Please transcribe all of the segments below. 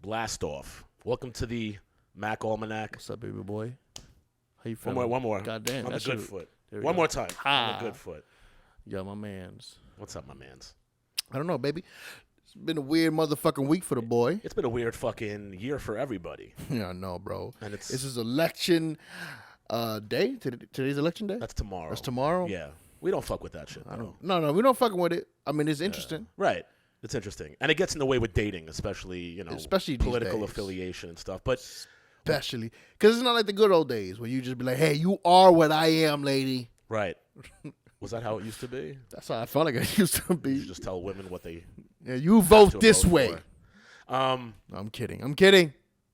Blast off. Welcome to the Mack Almanac. What's up, baby boy? How you feeling? One more. God damn. On the good foot. One go. more time. Ha. On the good foot. Yo, my mans. What's up, my mans? I don't know, baby. It's been a weird motherfucking week for the boy. It's been a weird fucking year for everybody. Yeah, I know, bro. And This is election day. Today's election day? That's tomorrow. That's tomorrow? Yeah. We don't fuck with that shit. No, we don't fucking with it. I mean, it's interesting. Right. It's interesting. And it gets in the way with dating, especially Especially political these days. affiliation and stuff. But Especially. Because it's not like the good old days where you just be like, hey, you are what I am, lady. right. Was that how it used to be? That's how I felt like it used to be. You just tell women what they Yeah, you vote to this vote way. for. I'm kidding.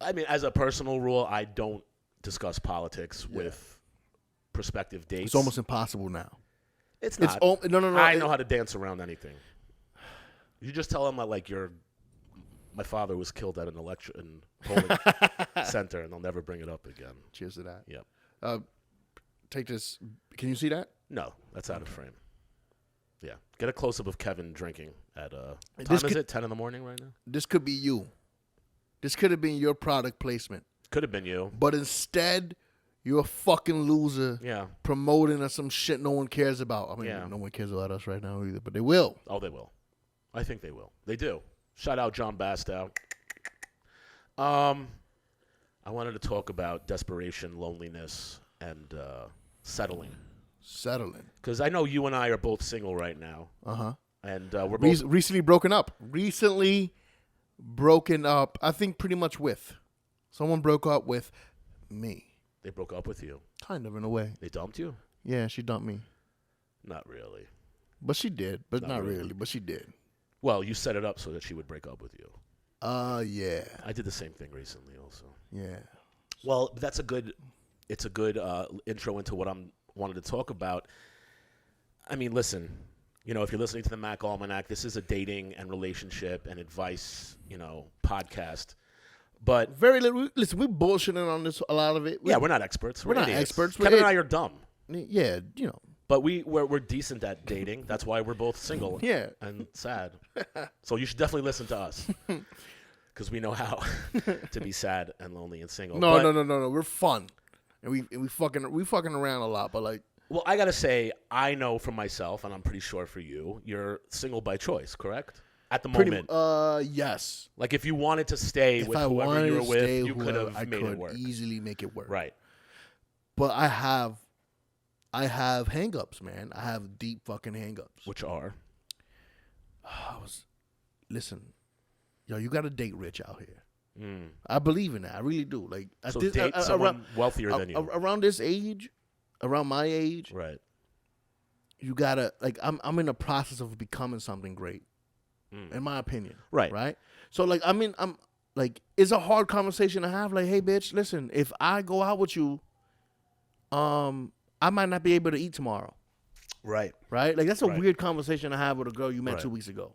I mean, as a personal rule, I don't discuss politics with prospective dates. It's almost impossible now. It's not. No. I know how to dance around anything. You just tell them like my father was killed at an election polling center, and they'll never bring it up again. Cheers to that. Yep. Take this. Can you see that? No, that's out of frame. Yeah. Get a close up of Kevin drinking at This is it 10 in the morning right now? This could be you. This could have been your product placement. Could have been you. But instead, you're a fucking loser. Yeah. Promoting some shit no one cares about. I mean, no one cares about us right now either, but they will. Oh, they will. I think they will. They do. Shout out John Bastow. I wanted to talk about desperation, loneliness, and settling. Settling. Because I know you and I are both single right now. Uh-huh. And we're both... Recently broken up. I think pretty much with. Someone broke up with me. They broke up with you. Kind of, in a way. They dumped you? Yeah, she dumped me. Not really. But she did. But not really. really. But she did. Well, you set it up so that she would break up with you. Yeah. I did the same thing recently also. Yeah. Well, it's a good intro into what I'm wanted to talk about. I mean, listen, if you're listening to the Mack Almanac, this is a dating and relationship and advice, podcast. But very little. Listen, we're bullshitting on this, a lot of it. We're not experts. We're not idiots. experts. Kevin and I are dumb. Yeah, But we're decent at dating. That's why we're both single. Yeah. And sad. So you should definitely listen to us. Because we know how to be sad and lonely and single. No. We're fun. And we fucking around a lot, but like. Well, I gotta say, I know for myself, and I'm pretty sure for you, you're single by choice, correct? At the moment. Yes. Like if you wanted to stay with whoever you were with, you could have made it work. Easily make it work. Right. But I have hang-ups, man. I have deep fucking hang-ups. Which are? Listen, yo, you got to date rich out here. Mm. I believe in that. I really do. Like, so date someone wealthier than you. Around this age, around my age, right? You gotta I'm in the process of becoming something great, in my opinion. Right. Right. So like I'm like it's a hard conversation to have. Like, hey, bitch, listen, if I go out with you, I might not be able to eat tomorrow. Right. Right. Like that's a weird conversation to have with a girl you met 2 weeks ago.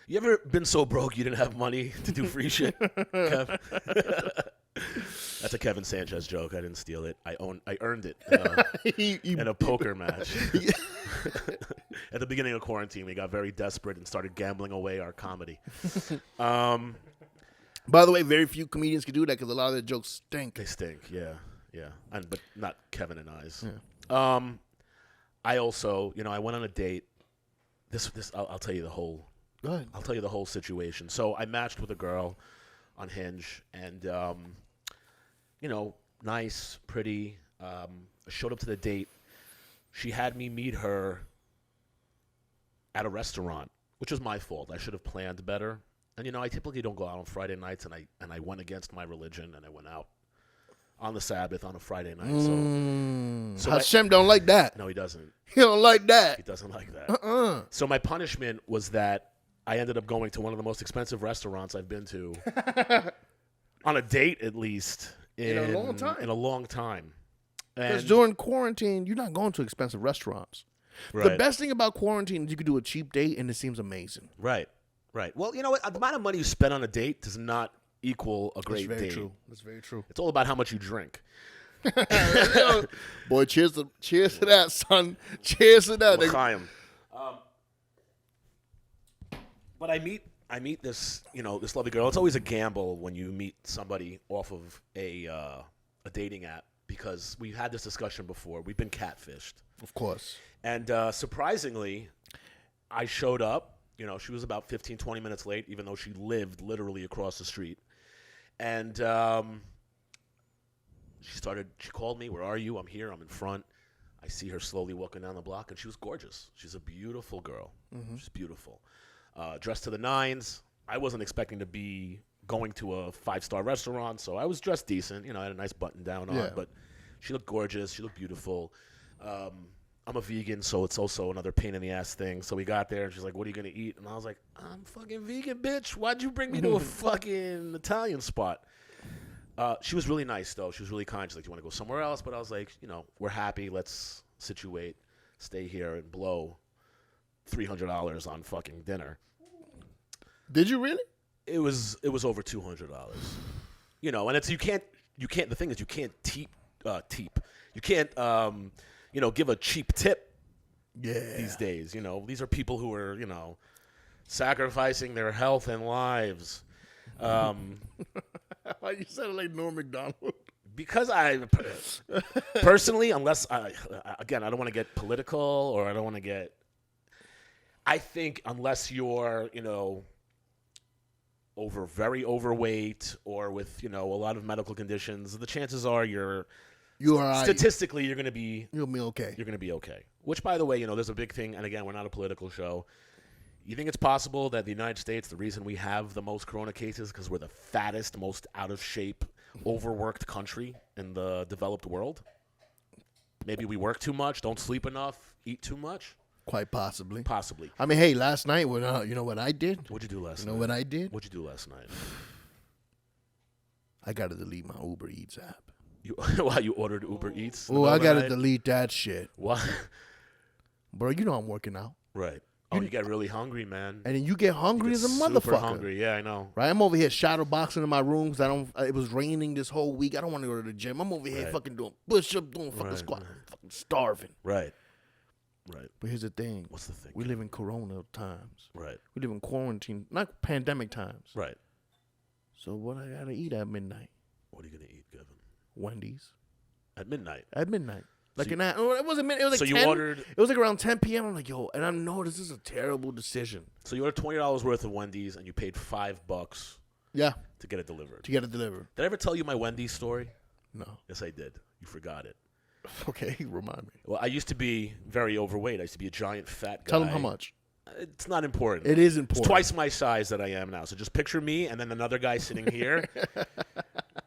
You ever been so broke you didn't have money to do free shit, Kev? That's a Kevin Sanchez joke. I didn't steal it. I earned it in a poker match. At the beginning of quarantine, we got very desperate and started gambling away our comedy. By the way, very few comedians can do that because a lot of their jokes stink. They stink, yeah. But not Kevin and I's. Yeah. I also, I went on a date. I'll tell you the whole. Go ahead. I'll tell you the whole situation. So I matched with a girl on Hinge, and nice, pretty. I showed up to the date. She had me meet her at a restaurant, which was my fault. I should have planned better. And I typically don't go out on Friday nights, and I went against my religion, and I went out on the Sabbath on a Friday night. So Hashem don't like that. No, he doesn't. He don't like that. He doesn't like that. So my punishment was that I ended up going to one of the most expensive restaurants I've been to on a date, at least in a long time. Because during quarantine, you're not going to expensive restaurants. Right. The best thing about quarantine is you can do a cheap date, and it seems amazing. Right. Well, you know what? The amount of money you spend on a date does not equal a great date. That's very true. It's all about how much you drink. Boy, cheers to that, son. Cheers to that. L'chaim. But I meet I meet this, this lovely girl. It's always a gamble when you meet somebody off of a dating app because we've had this discussion before. We've been catfished. Of course. And surprisingly, I showed up. She was about 15, 20 minutes late, even though she lived literally across the street. And she called me, "Where are you?" "I'm here, I'm in front." I see her slowly walking down the block, and she was gorgeous. She's a beautiful girl. Mm-hmm. She's beautiful. Dressed to the nines. I wasn't expecting to be going to a 5-star restaurant, so I was dressed decent. I had a nice button down on, but she looked gorgeous. She looked beautiful. I'm a vegan, so it's also another pain in the ass thing. So we got there, and she's like, "What are you going to eat?" And I was like, "I'm fucking vegan, bitch. Why'd you bring me to a fucking Italian spot?" She was really nice, though. She was really kind. She's like, "Do you want to go somewhere else?" But I was like, we're happy. Let's situate, stay here, and blow $300 on fucking dinner. Did you really? It was over $200. And it's you can't. The thing is, you can't You can't give a cheap tip. Yeah. These days, these are people who are sacrificing their health and lives. Why you said it like Norm Macdonald? Because I personally, unless again, I don't want to get political or I don't want to get. I think unless you're, very overweight or with, a lot of medical conditions, the chances are statistically you're going to be. You'll be okay. You're going to be okay. Which, by the way, there's a big thing, and again, we're not a political show. You think it's possible that the United States, the reason we have the most corona cases, because we're the fattest, most out of shape, overworked country in the developed world? Maybe we work too much, don't sleep enough, eat too much. Quite possibly. Possibly. I mean, hey, last night, you know what I did? What'd you do last night? You know what I did? What'd you do last night? I got to delete my Uber Eats app. You ordered Uber Eats? Oh, I got to delete that shit. What? Bro, I'm working out. Right. Oh, you get really hungry, man. And then you get hungry as a motherfucker. Super hungry, yeah, I know. Right, I'm over here shadow boxing in my room because it was raining this whole week. I don't want to go to the gym. I'm over here fucking doing push-up, doing fucking squat. I'm fucking starving. Right. But here's the thing. What's the thing? We live in corona times. Right. We live in quarantine, not pandemic times. Right. So what I got to eat at midnight? What are you going to eat, Kevin? Wendy's. At midnight? At midnight. Like it wasn't midnight. It was like 10. You ordered. It was like around 10 p.m. I'm like, yo, and I know this is a terrible decision. So you ordered $20 worth of Wendy's and you paid $5. Yeah. To get it delivered. Did I ever tell you my Wendy's story? No. Yes, I did. You forgot it. Okay, remind me. Well, I used to be very overweight. I used to be a giant fat guy. Tell them how much. It's not important. It is important. It's twice my size that I am now. So just picture me and then another guy sitting here.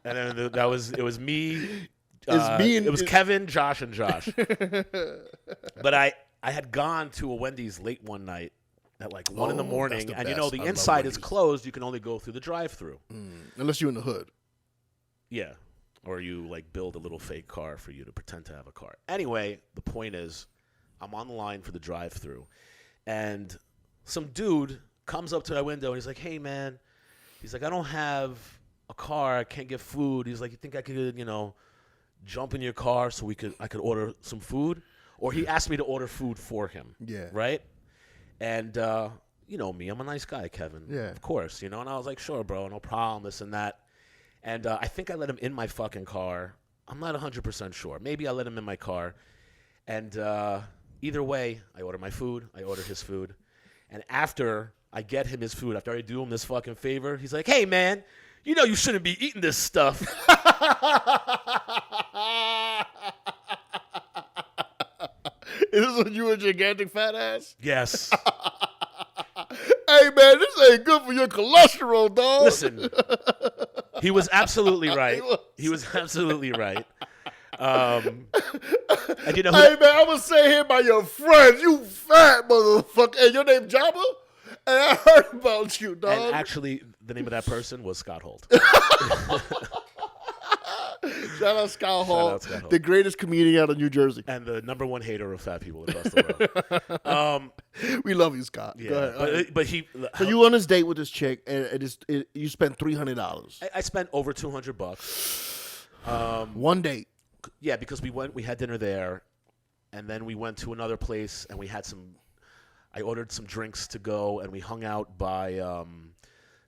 And then it was me. It was Kevin, Josh, and Josh. But I had gone to a Wendy's late one night at like 1 in the morning. And the inside is closed. You can only go through the drive-thru. Unless you're in the hood. Yeah. Or you like build a little fake car for you to pretend to have a car. Anyway, the point is I'm on the line for the drive-thru. And some dude comes up to my window and he's like, "Hey, man." He's like, "I don't have a car. I can't get food." He's like, "You think I could, jump in your car so I could order some food?" Or he asked me to order food for him. Yeah. Right? And you know me, I'm a nice guy, Kevin. Yeah. Of course, And I was like, "Sure, bro, no problem, this and that." And I think I let him in my fucking car. I'm not 100% sure. Maybe I let him in my car. And either way, I order my food. I order his food. And after I get him his food, after I do him this fucking favor, he's like, "Hey, man, you shouldn't be eating this stuff." Is this when you were a gigantic fat ass? Yes. Hey, man, this ain't good for your cholesterol, dog. Listen, he was absolutely right. He was absolutely right. And hey, man, I'm going to say here by your friends, you fat motherfucker. Hey, your name Jabba? And I heard about you, dog. And actually, the name of that person was Scott Holt. Shout out Scott Holt, the greatest comedian out of New Jersey. And the number one hater of fat people across the world. We love you, Scott. Yeah, go ahead. But he... So you on this date with this chick, and you spent $300. I spent over $200. One date. Yeah, because we had dinner there, and then we went to another place, and we had some I ordered some drinks to go, and we hung out by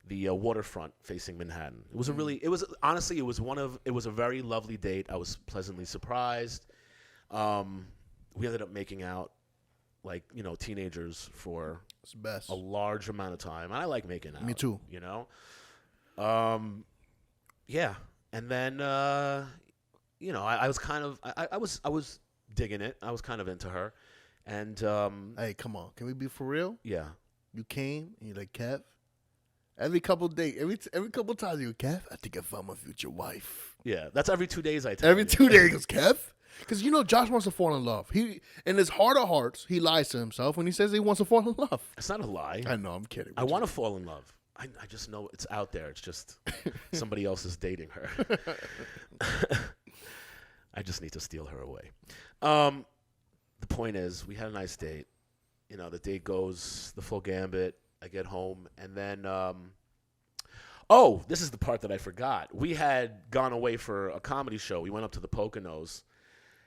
the waterfront facing Manhattan. It was a really, it was a very lovely date. I was pleasantly surprised. We ended up making out like, teenagers for It's the best. a large amount of time. And I like making out. Me too. Yeah. And then, I was kind of, I was digging it. I was kind of into her. And, Hey, come on. Can we be for real? yeah. You came and you're like, Kev. Every couple times you go, Kev, I think I found my future wife. Yeah. That's every 2 days I tell Every you. 2 days he goes, Kev. Because Josh wants to fall in love. He, in his heart of hearts, he lies to himself when he says he wants to fall in love. It's not a lie. I know, I'm kidding. I want to fall in love. I just know it's out there. It's just somebody else is dating her. I just need to steal her away. The point is, we had a nice date. The date goes the full gambit. I get home, and then, this is the part that I forgot. We had gone away for a comedy show. We went up to the Poconos,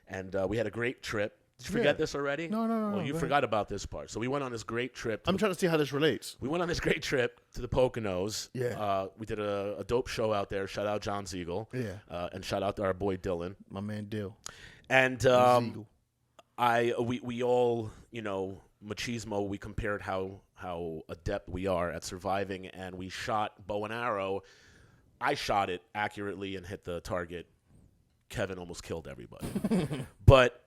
and we had a great trip. Did you forget this already? No. Well, you forgot about this part. So we went on this great trip. I'm trying to see how this relates. We went on this great trip to the Poconos. Yeah. We did a dope show out there. Shout out John Ziegel. Yeah. And shout out to our boy Dylan. My man Dill. And Ziegel. we all, machismo, we compared how adept we are at surviving, and we shot bow and arrow. I shot it accurately and hit the target. Kevin almost killed everybody. But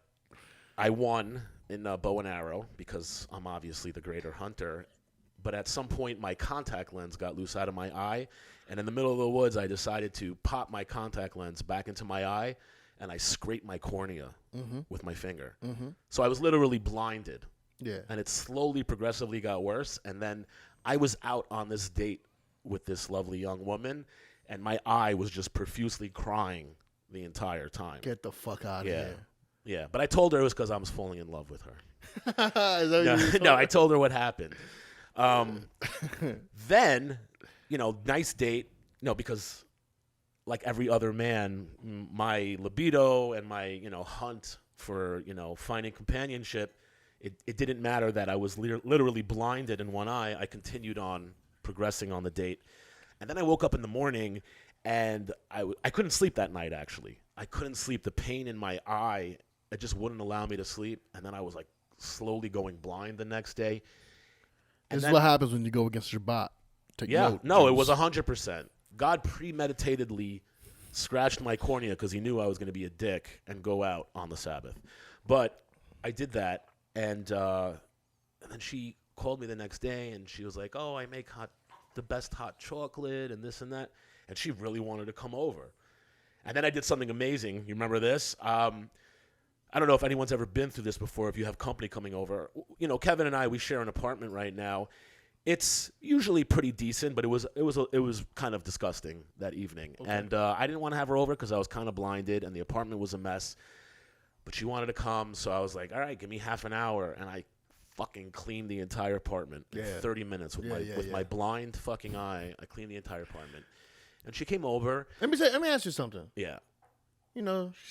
I won in bow and arrow because I'm obviously the greater hunter. But at some point, my contact lens got loose out of my eye, and in the middle of the woods, I decided to pop my contact lens back into my eye, and I scraped my cornea with my finger. So I was literally blinded. Yeah. And it slowly, progressively got worse. And then I was out on this date with this lovely young woman, and my eye was just profusely crying the entire time. Get the fuck out of here. Yeah. But I told her it was because I was falling in love with her. Is that what No, I told her what happened. Then, nice date. No, because like every other man, my libido and my, hunt for, finding companionship, it didn't matter that I was literally blinded in one eye. I continued on progressing on the date. And then I woke up in the morning, and I couldn't sleep that night, actually. I couldn't sleep. The pain in my eye, it just wouldn't allow me to sleep. And then I was, like, slowly going blind the next day. This is what happens when you go against your bot. Take note, no, it James. was 100%. God premeditatedly scratched my cornea because he knew I was going to be a dick and go out on the Sabbath. But I did that. And then she called me the next day, and she was like, "Oh, I make the best hot chocolate and this and that." And she really wanted to come over. And then I did something amazing. You remember this? I don't know if anyone's ever been through this before. If you have company coming over, Kevin and I, we share an apartment right now. It's usually pretty decent, but it was kind of disgusting that evening. Okay. And I didn't want to have her over because I was kind of blinded, and the apartment was a mess. But she wanted to come, so I was like, all right, give me half an hour. And I fucking cleaned the entire apartment in 30 minutes with my blind fucking eye. I cleaned the entire apartment. And she came over. Let me ask you something. Yeah. She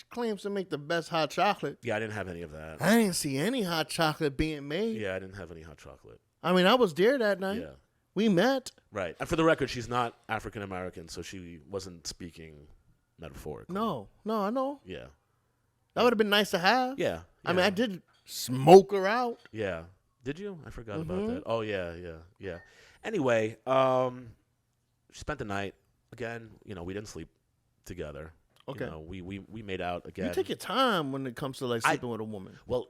claims to make the best hot chocolate. Yeah, I didn't have any of that. I didn't see any hot chocolate being made. Yeah, I didn't have any hot chocolate. I mean, I was there that night. Yeah. We met. Right. And for the record, she's not African American, so she wasn't speaking metaphorically. No, I know. Yeah. That would have been nice to have. Yeah. I mean, I did smoke her out. Yeah. Did you? I forgot about that. Oh, yeah. Anyway, she spent the night. Again, we didn't sleep together. Okay. We made out again. You take your time when it comes to like sleeping with a woman. Well,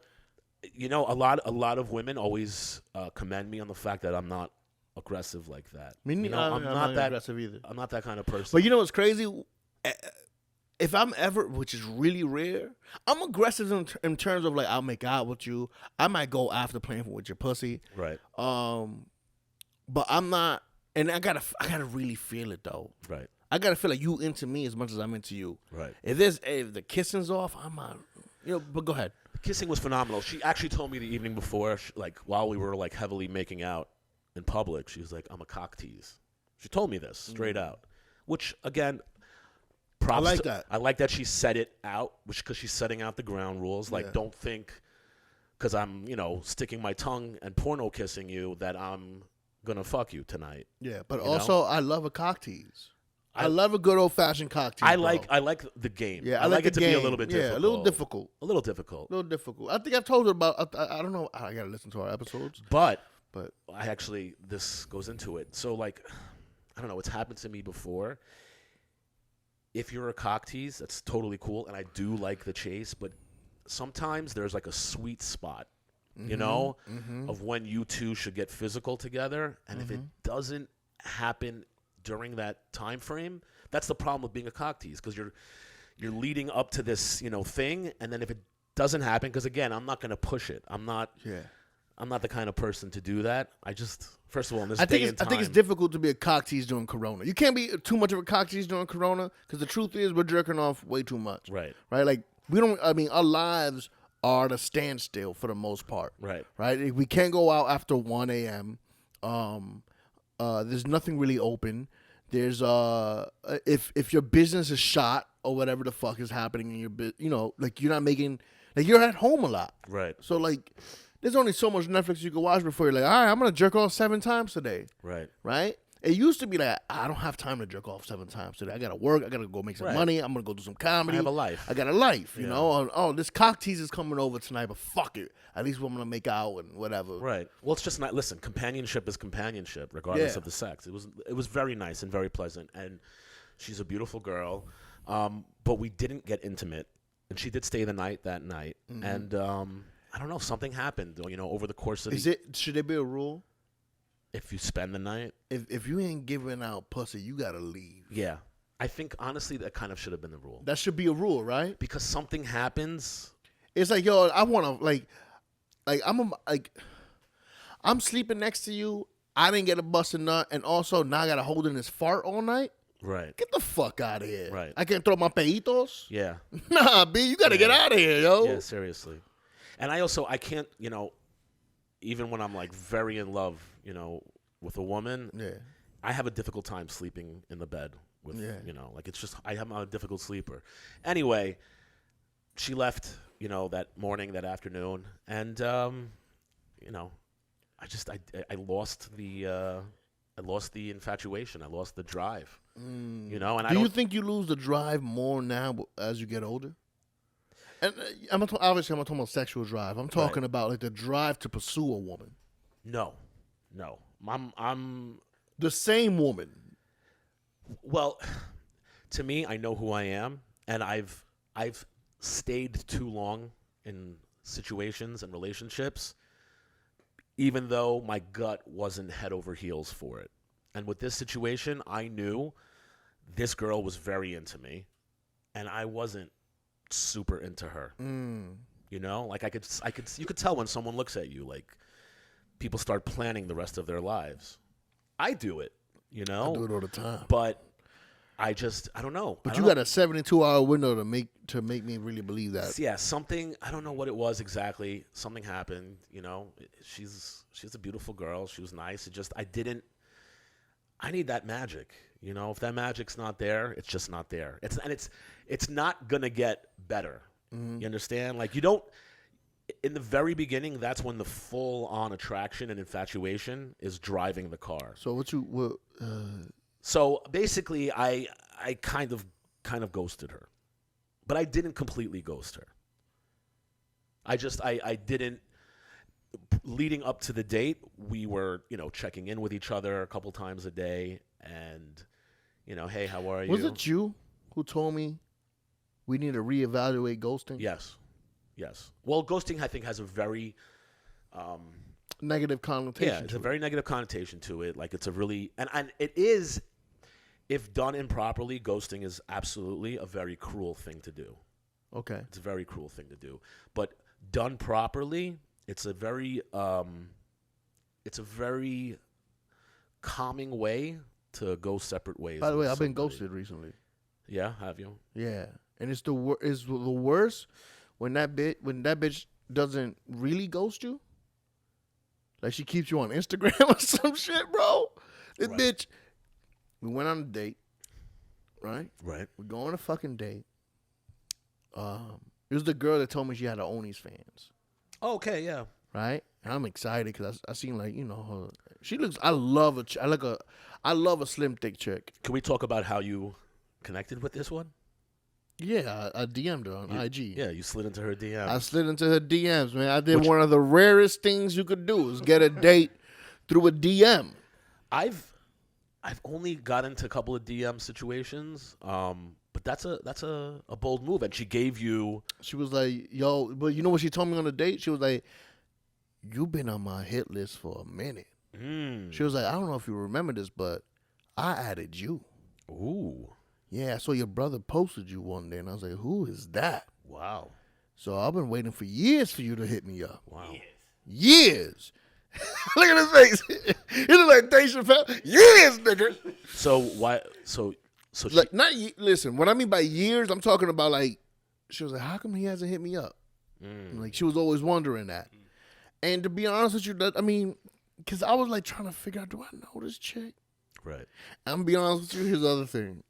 a lot of women always commend me on the fact that I'm not aggressive like that. I'm not that aggressive either. I'm not that kind of person. But you know what's crazy? If I'm ever, which is really rare, I'm aggressive in terms of like I'll make out with you. I might go after playing with your pussy. Right. But I'm not, and I gotta really feel it though. Right. I gotta feel like you into me as much as I'm into you. Right. If the kissing's off, I'm not. But go ahead. Kissing was phenomenal. She actually told me the evening before, like while we were like heavily making out in public, she was like, "I'm a cock tease." She told me this straight out, which again. I like that. I like that she set it out, because she's setting out the ground rules. Like, don't think because I'm, sticking my tongue and porno kissing you that I'm going to fuck you tonight. Yeah, but You also know? I love a cock tease. I love a good old-fashioned cock tease, I bro. like the game. Yeah, I like it to the be a game. little bit difficult. Yeah, a little difficult. A little difficult. A little difficult. I think I've told her about. I don't know. I gotta listen to our episodes. But But this goes into it. So, like, I don't know. It's happened to me before. If you're a cock tease, that's totally cool. And I do like the chase. But sometimes there's like a sweet spot, of when you two should get physical together. And if it doesn't happen during that time frame, that's the problem with being a cock tease, because you're leading up to this, thing. And then if it doesn't happen, because, again, I'm not going to push it. I'm not the kind of person to do that. I just, first of all, in this day and time, I think it's difficult to be a cock tease during Corona. You can't be too much of a cock tease during Corona, because the truth is we're jerking off way too much. Right. Right? Like, our lives are at a standstill for the most part. Right. Right? We can't go out after 1 a.m. There's nothing really open. There's if your business is shot or whatever the fuck is happening in your like you're not making, like, you're at home a lot. Right. So, like, there's only so much Netflix you can watch before you're like, all right, I'm gonna jerk off 7 times today. Right. Right? It used to be like, I don't have time to jerk off 7 times today. I gotta work. I gotta go make some money. I'm gonna go do some comedy. I have a life. I got a life. You know. Oh, this cock tease is coming over tonight, but fuck it. At least we're gonna make out and whatever. Right. Well, it's just not. Listen, companionship is companionship, regardless of the sex. It was very nice and very pleasant, and she's a beautiful girl. But we didn't get intimate, and she did stay the night that night, and I don't know, something happened. Over the course of should there be a rule? If you spend the night, if you ain't giving out pussy, you gotta leave. Yeah, I think honestly that kind of should have been the rule. That should be a rule, right? Because something happens. It's like, yo, I wanna I'm sleeping next to you. I didn't get a busted nut, and also now I gotta hold in this fart all night. Right. Get the fuck out of here. Right. I can't throw my peitos. Yeah. Nah, B, you gotta get out of here, yo. Yeah, seriously. And I can't, even when I'm like very in love, with a woman, I have a difficult time sleeping in the bed with, like, it's just, I'm a difficult sleeper. Anyway, she left, that morning, that afternoon, and, I lost the infatuation. I lost the drive, and Do you think you lose the drive more now as you get older? And I'm not talking about sexual drive. I'm talking about, like, the drive to pursue a woman. No. I'm the same woman. Well, to me, I know who I am, and I've stayed too long in situations and relationships, even though my gut wasn't head over heels for it. And with this situation, I knew this girl was very into me, and I wasn't super into her. Like you could tell when someone looks at you, like, people start planning the rest of their lives. I do it, I do it all the time. But I don't know. But you got a 72-hour window to make me really believe that. Yeah, something, I don't know what it was exactly. Something happened, She's a beautiful girl. She was nice. I need that magic. If that magic's not there, it's just not there. It's not gonna get better. You understand? Like, you don't. In the very beginning, that's when the full-on attraction and infatuation is driving the car. So So basically, I kind of ghosted her, but I didn't completely ghost her. I didn't. Leading up to the date, we were, checking in with each other a couple times a day, and, hey, how are you? Was it you who told me we need to reevaluate ghosting? Yes. Well, ghosting, I think, has a very negative connotation. Yeah, it's a very negative connotation to it. Like, it's a really and it is, if done improperly, ghosting is absolutely a very cruel thing to do. Okay, it's a very cruel thing to do, but done properly, it's a very calming way to go separate ways. By the way, I've been ghosted recently. Yeah, have you? Yeah, and it's the worst when that bitch doesn't really ghost you. Like, she keeps you on Instagram or some shit, bro. This bitch, we went on a date, right? Right. We go on a fucking date. It was the girl that told me she had her OnlyFans. Okay, yeah. right? And I'm excited because I seen like her. She looks. I love I love a slim thick chick. Can we talk about how you connected with this one? Yeah, I DM'd her on IG. Yeah, you slid into her DMs. I slid into her DMs, man. I did one of the rarest things you could do is get a date through a DM. I've only got into a couple of DM situations, but that's a bold move. And she gave you. She was like, "Yo," but you know what she told me on the date? She was like, "You've been on my hit list for a minute." She was like, "I don't know if you remember this, but I added you." Ooh. Yeah, I saw your brother posted you one day, and I was like, "Who is that?" Wow. So I've been waiting for years for you to hit me up. Wow. Years. Look at his face. He look like Dave Chappelle. Years, nigga. So why? So she, Like listen. What I mean by years, I'm talking about like. She was like, "How come he hasn't hit me up?" Like she was always wondering that. And to be honest with you, I mean, because I was like trying to figure out, do I know this chick? right. I'm gonna be honest with you. Here's the other thing.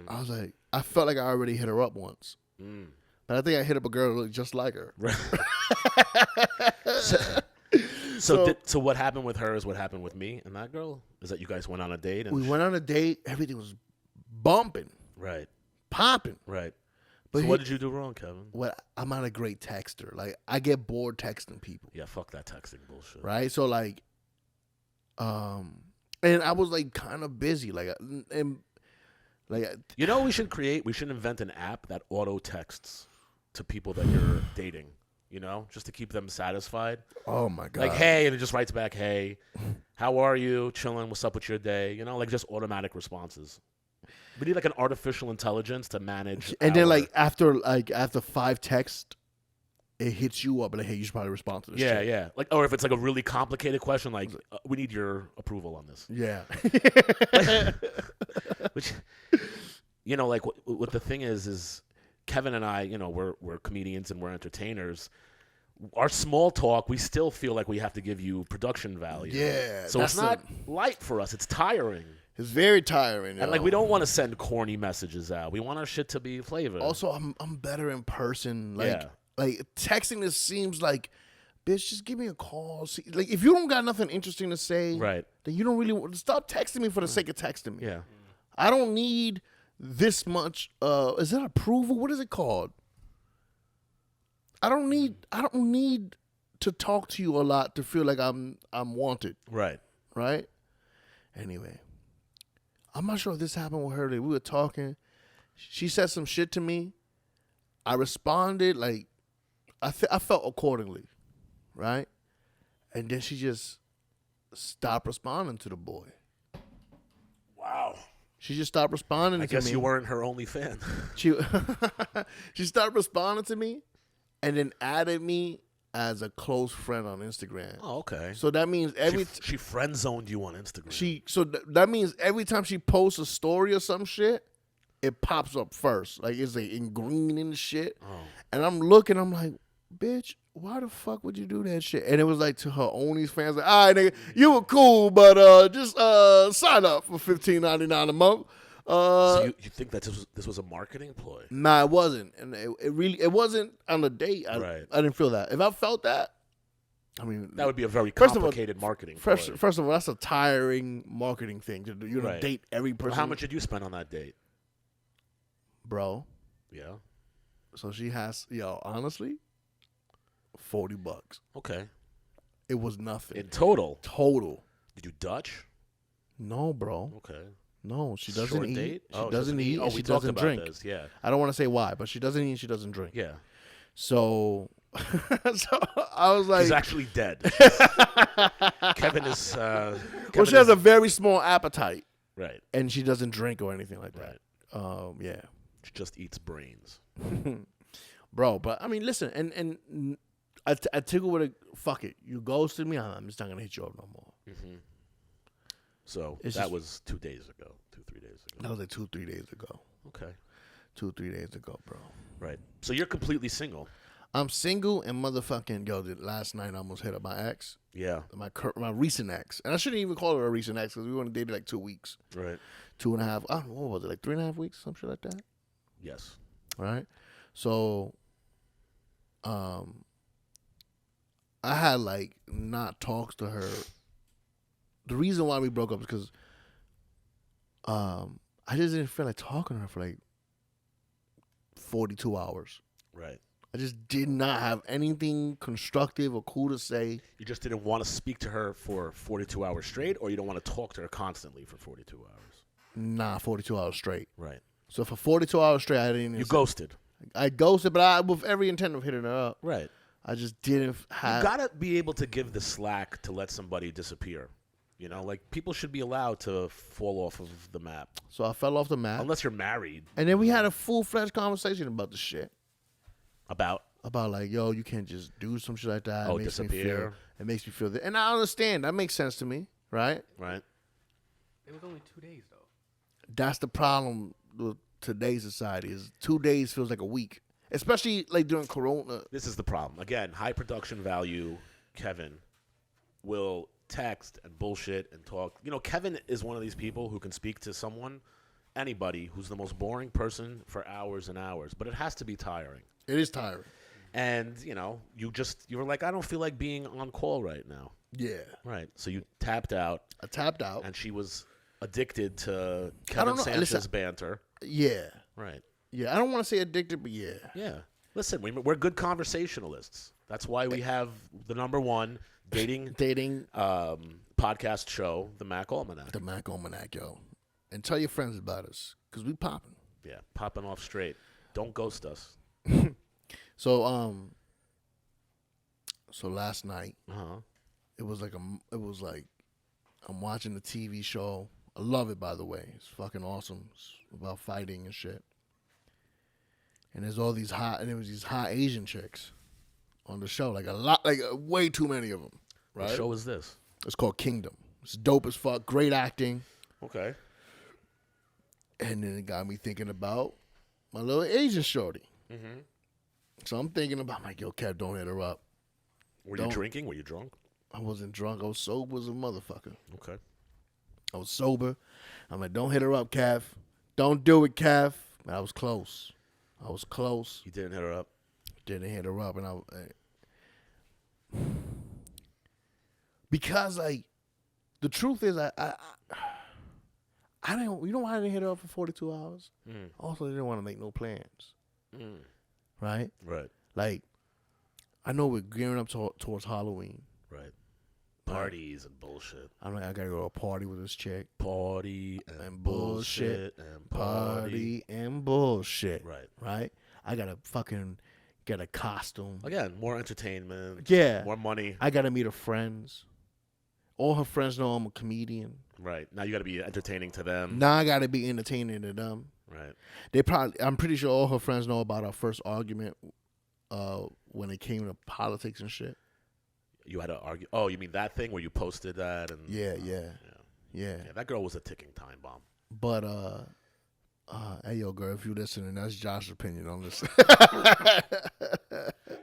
I was like, I felt like I already hit her up once, but I think I hit up a girl that looked just like her. Right. So what happened with her is what happened with me and that girl? Is that you guys went on a date? And We went on a date. Everything was bumping, right. popping. Right. But So what did you do wrong, Kevin? I'm not a great texter. Like I get bored texting people. Yeah, fuck that texting bullshit. Right. So like, and I was like kind of busy. Like, and like, You know, we should invent an app that auto texts to people that you're dating. You know, just to keep them satisfied. oh my god. Like, hey, and it just writes back, hey, how are you? Chilling? What's up with your day? You know, like just automatic responses. We need like an artificial intelligence to manage. And then like after 5 texts, it hits you up like, hey, you should probably respond to this. yeah, shit. yeah. Like, or if it's like a really complicated question, like we need your approval on this. Yeah. Which, you know, like what the thing is Kevin and I, you know, we're comedians and we're entertainers. Our small talk, we still feel like we have to give you production value. Yeah. So it's not light for us. It's tiring. It's very tiring. And like we don't want to send corny messages out. We want our shit to be flavored. Also, I'm better in person. Like, Yeah. like texting this seems like, bitch, just give me a call. See, like if you don't got nothing interesting to say, Right. then you don't really stop texting me for the sake of texting me. Yeah. I don't need this much. Is that approval? What is it called? I don't need to talk to you a lot to feel like I'm wanted. Right. Right. Anyway, I'm not sure if this happened with her. We were talking. She said some shit to me. I responded like I felt accordingly, right? And then she just stopped responding to the boy. Wow. She just stopped responding to me. I guess you weren't her only fan. She stopped responding to me and then added me as a close friend on Instagram. Oh, okay. So that means she friend zoned you on Instagram. That means every time she posts a story or some shit, it pops up first. Like it's like in green and shit. Oh. And I'm looking, I'm like, bitch, why the fuck would you do that shit? And it was like to her OnlyFans, like, all right, nigga, you were cool, but just sign up for $15.99 a month. So you think that this was a marketing ploy? Nah, it wasn't, and it wasn't on a date. Right. I didn't feel that. If I felt that, I mean, That would be a very First of all- complicated marketing ploy. first of all, that's a tiring marketing thing to do. You know, Right. date every Well, person. how much did you spend on that date? Bro? Yeah. So she has, honestly, $40. Okay. It was nothing. In total. Total. Did you Dutch? No, bro. Okay. No, she doesn't Short eat. date? She doesn't eat. Oh, And we she talked doesn't about drink. this. Yeah. I don't want to say why, but she doesn't eat and she doesn't drink. Yeah. So, so I was like, She's actually dead. Kevin is. well, Kevin she has is- a very small appetite, Right. and she doesn't drink or anything like Right. that. Yeah, She just eats brains. bro. But I mean, listen, and I took it with a fuck it. You ghosted me. I'm just not gonna hit you up no more. Mm-hmm. So It's that just- was 2 days ago. 2-3 days ago. That was like 2-3 days ago. Okay. 2-3 days ago, bro. Right. So you're completely single. I'm single and motherfucking last night I almost hit up my ex, Yeah. my recent ex, and I shouldn't even call her a recent ex because we only dated like 2 weeks, Right. 2.5. I don't know, what was it, like 3.5 weeks, some shit like that. Yes. Right. So, I had like not talks to her. The reason why we broke up is because I just didn't feel like talking to her for like 42 hours. Right. I just did not have anything constructive or cool to say. You just didn't want to speak to her for 42 hours straight, or you don't want to talk to her constantly for 42 hours? Nah, 42 hours straight. Right. So for 42 hours straight, I didn't. You ghosted. I ghosted, but I with every intent of hitting her up. Right. I just didn't have. You gotta be able to give the slack to let somebody disappear. You know, like people should be allowed to fall off of the map. So I fell off the map. Unless you're married. And then we had a full-fledged conversation about the shit. About like, yo, you can't just do some shit like that. Oh, disappear. It makes me feel that. And I understand. That makes sense to me, right? Right. It was only 2 days, though. That's the problem with today's society is 2 days feels like a week. Especially like during Corona. This is the problem. Again, high production value Kevin will text and bullshit and talk. You know, Kevin is one of these people who can speak to someone, anybody, who's the most boring person for hours and hours. But it has to be tiring. It is tiring. And, you know, you were like, I don't feel like being on call right now. Yeah. Right. So you tapped out. I tapped out. And she was addicted to Kevin Sanchez's banter. Yeah. Right. Yeah. I don't want to say addicted, but yeah. Yeah. Listen, we're good conversationalists. That's why we have the #1 dating podcast show, the Mack Almanac. The Mack Almanac, yo. And tell your friends about us, because we popping. Yeah, popping off straight. Don't ghost us. So last night, Uh-huh. it was like I'm watching the TV show. I love it, by the way. It's fucking awesome. It's about fighting and shit. And there was these hot Asian chicks on the show, like way too many of them. Right? What show is this? It's called Kingdom. It's dope as fuck. Great acting. Okay. And then it got me thinking about my little Asian shorty. Mm-hmm. So I'm thinking about, like, yo, Kev, don't hit her up. Were you drinking? Were you drunk? I wasn't drunk. I was sober as a motherfucker. Okay. I was sober. I'm like, don't hit her up, Kev. Don't do it, Kev. And I was close. You didn't hit her up? Didn't hit her up. And because, like, the truth is, I didn't, you know why I didn't hit her up for 42 hours? Also, I didn't want to make no plans. Right? Right. Like, I know we're gearing up towards Halloween. Right. Parties and bullshit. I'm like, I gotta go to a party with this chick. Party and bullshit and party and bullshit. Right. Right? I gotta fucking get a costume. Again, more entertainment. Yeah. More money. I gotta meet her friends. All her friends know I'm a comedian. Right. Now you gotta be entertaining to them. Now I gotta be entertaining to them. Right. I'm pretty sure all her friends know about our first argument when it came to politics and shit. You had to argue. Oh, you mean that thing where you posted that? And Yeah. Yeah, that girl was a ticking time bomb. But hey, yo, girl, if you're listening, that's Josh's opinion on this.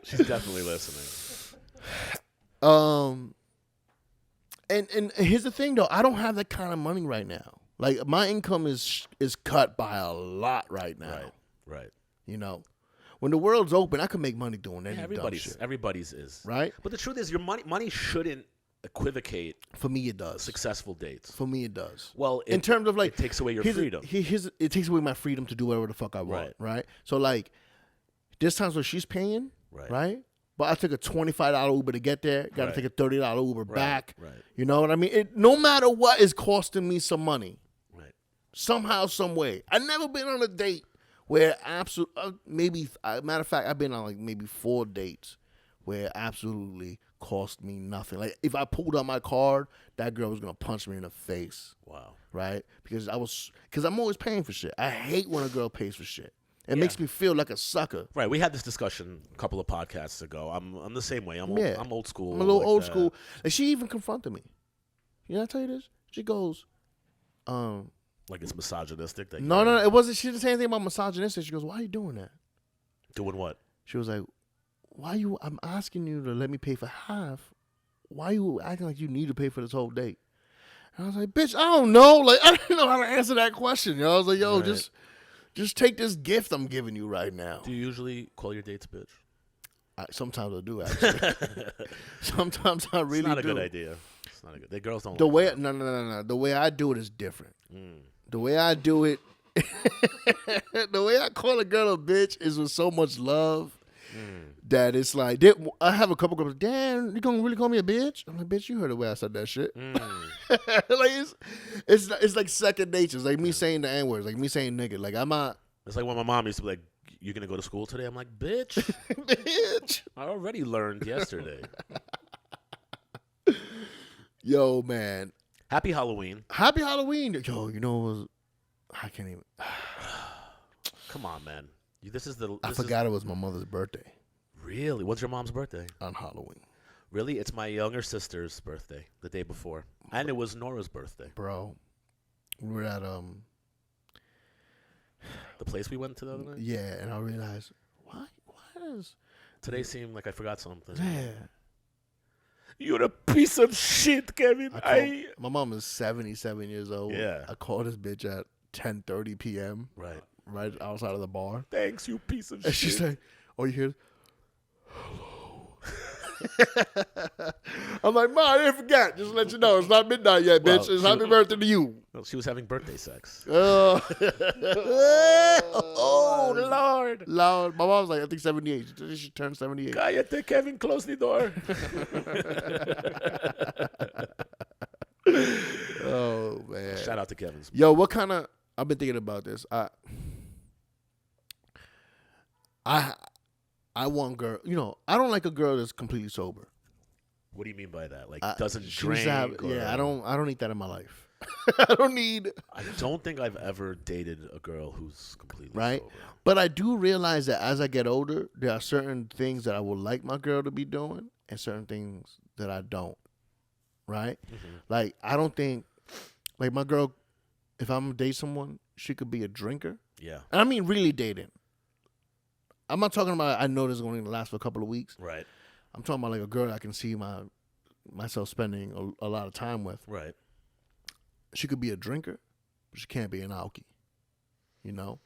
She's definitely listening. And here's the thing, though. I don't have that kind of money right now. Like, my income is cut by a lot right now. Right. You know, when the world's open, I can make money doing any dumb shit. Everybody's is. Right? But the truth is, your money shouldn't equivocate. For me, it does. Successful dates. For me, it does. Well, in terms of, like, it takes away your freedom. It takes away my freedom to do whatever the fuck I want. Right? So, like, there's times where she's paying. Right? But I took a $25 Uber to get there. Got to take a $30 Uber back. Right. You know what I mean? No matter what is costing me some money. Right. Somehow, some way. I've never been on a date where matter of fact, I've been on like maybe 4 dates where it absolutely cost me nothing. Like, if I pulled out my card, that girl was going to punch me in the face. Wow. Right? Because I'm always paying for shit. I hate when a girl pays for shit. It makes me feel like a sucker. Right. We had this discussion a couple of podcasts ago. I'm the same way. I'm old school. I'm a little old school. And she even confronted me. You know, I tell you this? She goes, like it's misogynistic. That no, it wasn't. She didn't say anything about misogynistic. She goes, why are you doing that? Doing what? She was like, I'm asking you to let me pay for half. Why you acting like you need to pay for this whole date? And I was like, bitch, I don't know. Like, I didn't know how to answer that question. You know? I was like, yo, just take this gift I'm giving you right now. Do you usually call your dates bitch? Sometimes I do actually. Sometimes I really do. It's not a good idea. It's not a good. The girls don't. The like way that. no. The way I do it is different. Mm. The way I do it, the way I call a girl a bitch is with so much love that it's like I have a couple girls. Damn, you gonna really call me a bitch? I'm like, bitch, you heard the way I said that shit. Like it's like second nature. It's like me saying the N words, like me saying nigga. Like I'm not. It's like when my mom used to be like, "You gonna go to school today?" I'm like, "Bitch, Bitch. I already learned yesterday." Yo, man. Happy Halloween. Happy Halloween. Yo, you know, I can't even. Come on, man. I forgot it was my mother's birthday Really? What's your mom's birthday? on Halloween. Really? It's my younger sister's birthday, the day before. And it was Nora's birthday. Bro, we were at, The place we went to the other night? yeah, and I realized, why is, Today seemed like I forgot something. yeah. You're a piece of shit, Kevin. My mom is 77 years old. Yeah. I called this bitch at 10:30 p.m. Right. outside of the bar. Thanks, you piece of And shit. she's like, oh, you hear? Hello. I'm like, Ma, I didn't forget. Just to let you know, it's not midnight yet, bitch. Well, It's happy birthday to you. Well, she was having birthday sex. Oh, Lord. Lord. My mom's like, I think 78. She turned 78. Cállate, Kevin. Close the door. Oh, man. Shout out to Kevin's. Yo, what kind of, I've been thinking about this. I want girl, I don't like a girl that's completely sober. What do you mean by that? Like, doesn't She needs drink? to have- or- yeah, I don't need that in my life. I don't need, I don't think I've ever dated a girl who's completely right? sober. But I do realize that as I get older, there are certain things that I would like my girl to be doing and certain things that I don't, right? Mm-hmm. Like, I don't think, like my girl, if I'm gonna date someone, she could be a drinker. Yeah. And I mean really dating. I'm not talking about I know this is going to last for a couple of weeks. Right. I'm talking about like a girl I can see myself spending a lot of time with. Right. She could be a drinker, but she can't be an alkie. You know?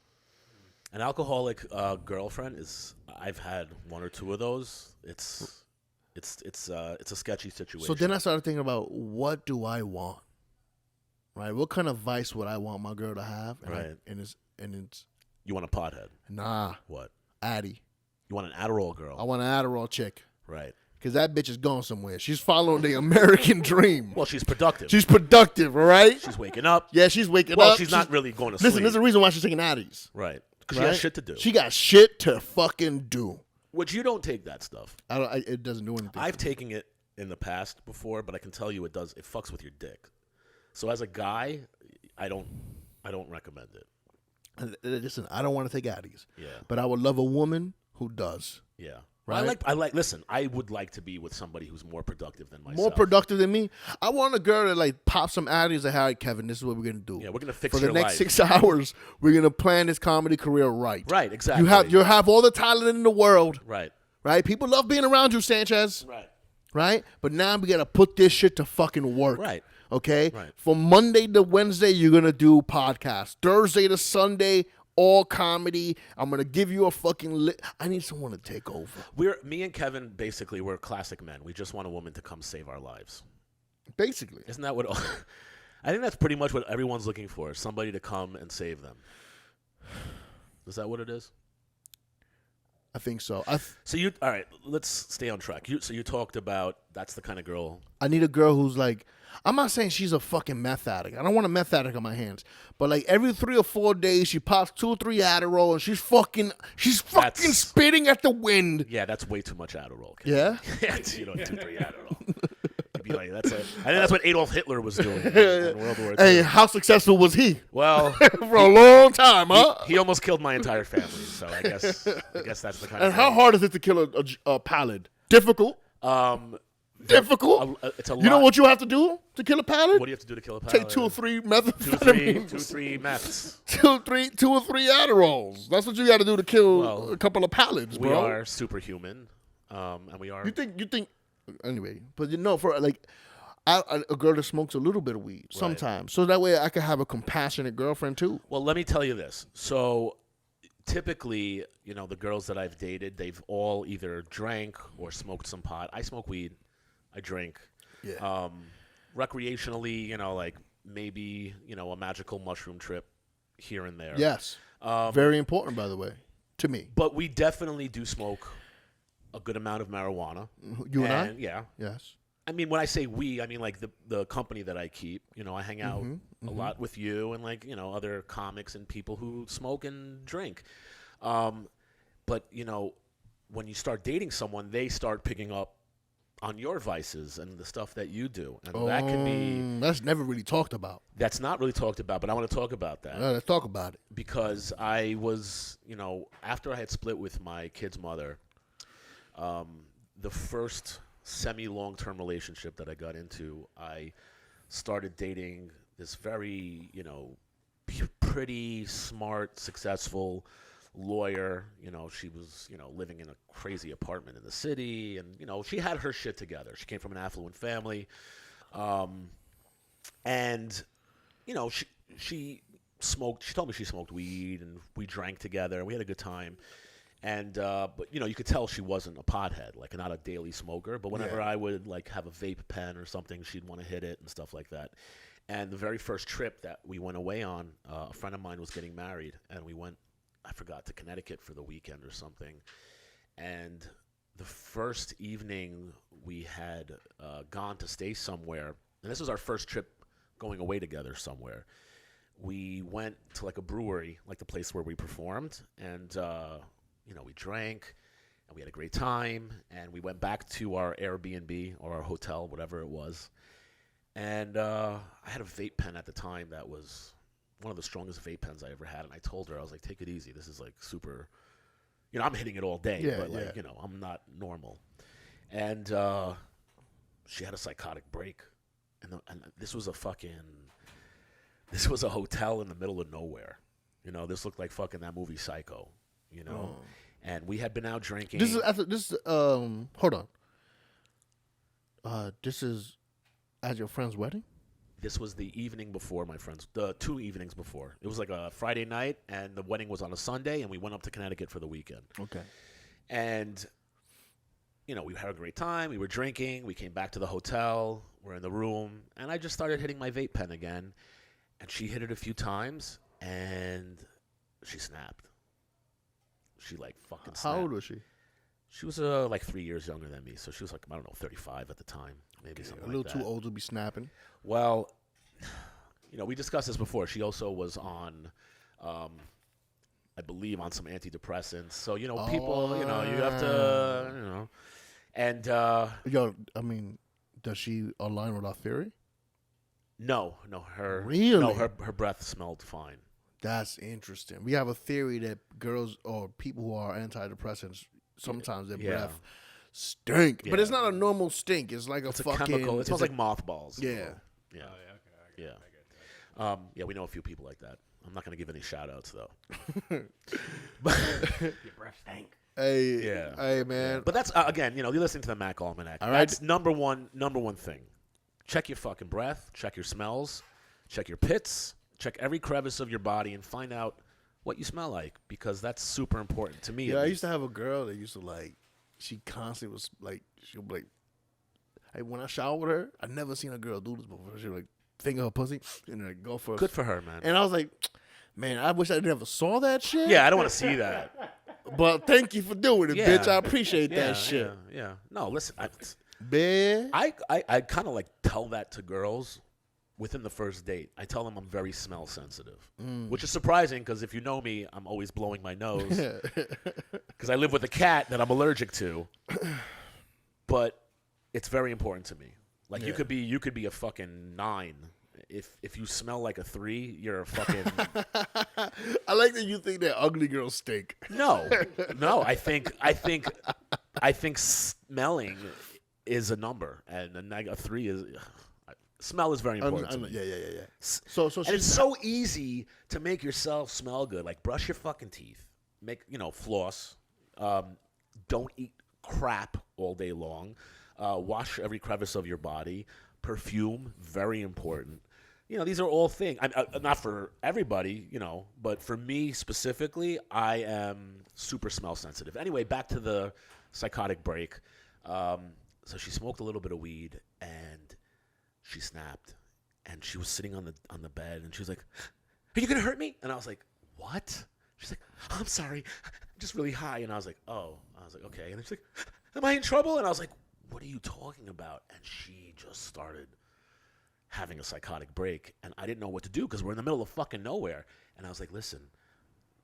An alcoholic girlfriend is. I've had one or two of those. It's a sketchy situation. So then I started thinking about what do I want? Right? What kind of vice would I want my girl to have? And Right. and it's You want a pothead? nah, What? Addy. You want an Adderall girl? I want an Adderall chick. Right. Because that bitch is going somewhere. She's following the American dream. Well, she's productive. She's productive, all right? She's waking up. Yeah, she's waking Well, up. she's not really going to Listen, sleep. there's a reason why she's taking Addies. Right. Because she Right? has shit to do. She got shit to fucking do. Which you don't take that stuff. It doesn't do anything. I've taken it in the past before, but I can tell you it does. It fucks with your dick. So as a guy, I don't recommend it. Listen, I don't want to take Addies. Yeah. But I would love a woman who does. Yeah. Right? Listen, I would like to be with somebody who's more productive than myself. More productive than me. I want a girl that like pop some Addies and, all right, Kevin, this is what we're going to do. Yeah, we're going to fix For the your next life. 6 hours, we're going to plan this comedy career right. Right, exactly. You have all the talent in the world. Right. Right? People love being around you, Sanchez. Right. Right? But now we got to put this shit to fucking work. Right. Okay? Right. From Monday to Wednesday, you're going to do podcasts. Thursday to Sunday, all comedy. I'm going to give you a fucking I need someone to take over. Me and Kevin, basically, we're classic men. We just want a woman to come save our lives. Basically. Isn't that what... I think that's pretty much what everyone's looking for, somebody to come and save them. Is that what it is? I think so. All right, let's stay on track. So you talked about that's the kind of girl... I need a girl who's like, I'm not saying she's a fucking meth addict. I don't want a meth addict on my hands. But like every 3 or 4 days, she pops 2 or 3 Adderall and she's fucking spitting at the wind. Yeah, that's way too much Adderall. Yeah? You don't 2, 3 Adderall. You'd be like, I think that's what Adolf Hitler was doing in World War II. Hey, how successful was he? Well, For a long time, huh? he almost killed my entire family. So I guess that's the kind And of... how hard is it to kill a pallid? Difficult. Difficult. It's a lot. You know what you have to do to kill a pallid? What do you have to do to kill a pallid? Take 2 or 3 methamphetamines. 2 or 3 meths. 2 or 3 Adderalls. That's what you got to do to kill a couple of pallids, bro. We are superhuman, and we are... You think anyway, but for like a girl that smokes a little bit of weed sometimes, so that way I can have a compassionate girlfriend too. Well, let me tell you this. So typically, the girls that I've dated, they've all either drank or smoked some pot. I smoke weed. I drink. Yeah. Recreationally, like maybe, a magical mushroom trip here and there. Yes. Very important, by the way, to me. But we definitely do smoke a good amount of marijuana. You and I? Yeah. Yes. I mean, when I say we, I mean like the company that I keep. I hang out a lot with you and like other comics and people who smoke and drink. But when you start dating someone, they start picking up on your vices and the stuff that you do, and that can be that's never really talked about. That's not really talked about, but I want to talk about that. Let's talk about it. Because I was, after I had split with my kid's mother, the first semi-long-term relationship that I got into, I started dating this very, pretty smart, successful lawyer. She was, living in a crazy apartment in the city, and, she had her shit together. She came from an affluent family. And, she smoked, she told me she smoked weed, and we drank together. We had a good time. And, but, you could tell she wasn't a pothead, like not a daily smoker. But whenever I would like have a vape pen or something, she'd want to hit it and stuff like that. And the very first trip that we went away on, a friend of mine was getting married, and we went, I forgot, to Connecticut for the weekend or something. And the first evening we had gone to stay somewhere, and this was our first trip going away together somewhere. We went to like a brewery, like the place where we performed, and we drank, and we had a great time, and we went back to our Airbnb or our hotel, whatever it was. And I had a vape pen at the time that was one of the strongest vape pens I ever had, and I told her, I was like, take it easy. This is like super, I'm hitting it all day, but like, I'm not normal. And she had a psychotic break, and this was a hotel in the middle of nowhere. This looked like fucking that movie Psycho, And we had been out drinking. Hold on. This is at your friend's wedding? This was the evening before the 2 evenings before. It was like a Friday night, and the wedding was on a Sunday, and we went up to Connecticut for the weekend. Okay. And, we had a great time. We were drinking. We came back to the hotel. We're in the room, and I just started hitting my vape pen again. And she hit it a few times, and she snapped. She like fucking snapped. How old was she? She was like 3 years younger than me, so she was like, I don't know, 35 at the time, maybe something like that. A little too old to be snapping. Well, we discussed this before. She also was on, I believe, on some antidepressants. So, people, you have to, and. Does she align with our theory? No, her. Really? No, her breath smelled fine. That's interesting. We have a theory that girls or people who are antidepressants, sometimes their breath stink. Yeah. But it's not a normal stink. It's like It's a fucking chemical. It smells like mothballs. Yeah. Yeah. Oh, yeah, okay. I get it. We know a few people like that. I'm not going to give any shout outs though. Your breath stank. Hey, man. Yeah. But that's again, you're listening to the Mack Almanac. All right. That's number one thing. Check your fucking breath. Check your smells. Check your pits. Check every crevice of your body and find out what you smell like, because that's super important to me. Yeah, I used to have a girl that used to like. She constantly was like, she'll be like, hey, when I shower with her, I never seen a girl do this before. She'll like finger her pussy and like go for. Good for her, man. And I was like, man, I wish I never saw that shit. Yeah, I don't want to see that. But thank you for doing it, bitch. I appreciate that shit. Yeah. No, listen, Bitch. I kind of like tell that to girls within the first date. I tell them I'm very smell sensitive, which is surprising because if you know me, I'm always blowing my nose because I live with a cat that I'm allergic to. But it's very important to me. Like you could be a fucking 9. If you smell like a 3, you're a fucking. I like that you think that ugly girls stink. No. I think smelling is a number, and a 3 is. Smell is very important to me. Yeah. So and it's so easy to make yourself smell good. Like brush your fucking teeth, floss. Don't eat crap all day long. Wash every crevice of your body. Perfume, very important. these are all things. Not for everybody, but for me specifically, I am super smell sensitive. Anyway, back to the psychotic break. So she smoked a little bit of weed and she snapped, and she was sitting on the bed, and she was like, "Are you gonna hurt me?" And I was like, "What?" She's like, "I'm sorry, I'm just really high." And I was like, "Oh." I was like, "Okay." And she's like, "Am I in trouble?" And I was like, "What are you talking about?" And she just started having a psychotic break, and I didn't know what to do because we're in the middle of fucking nowhere. And I was like, "Listen,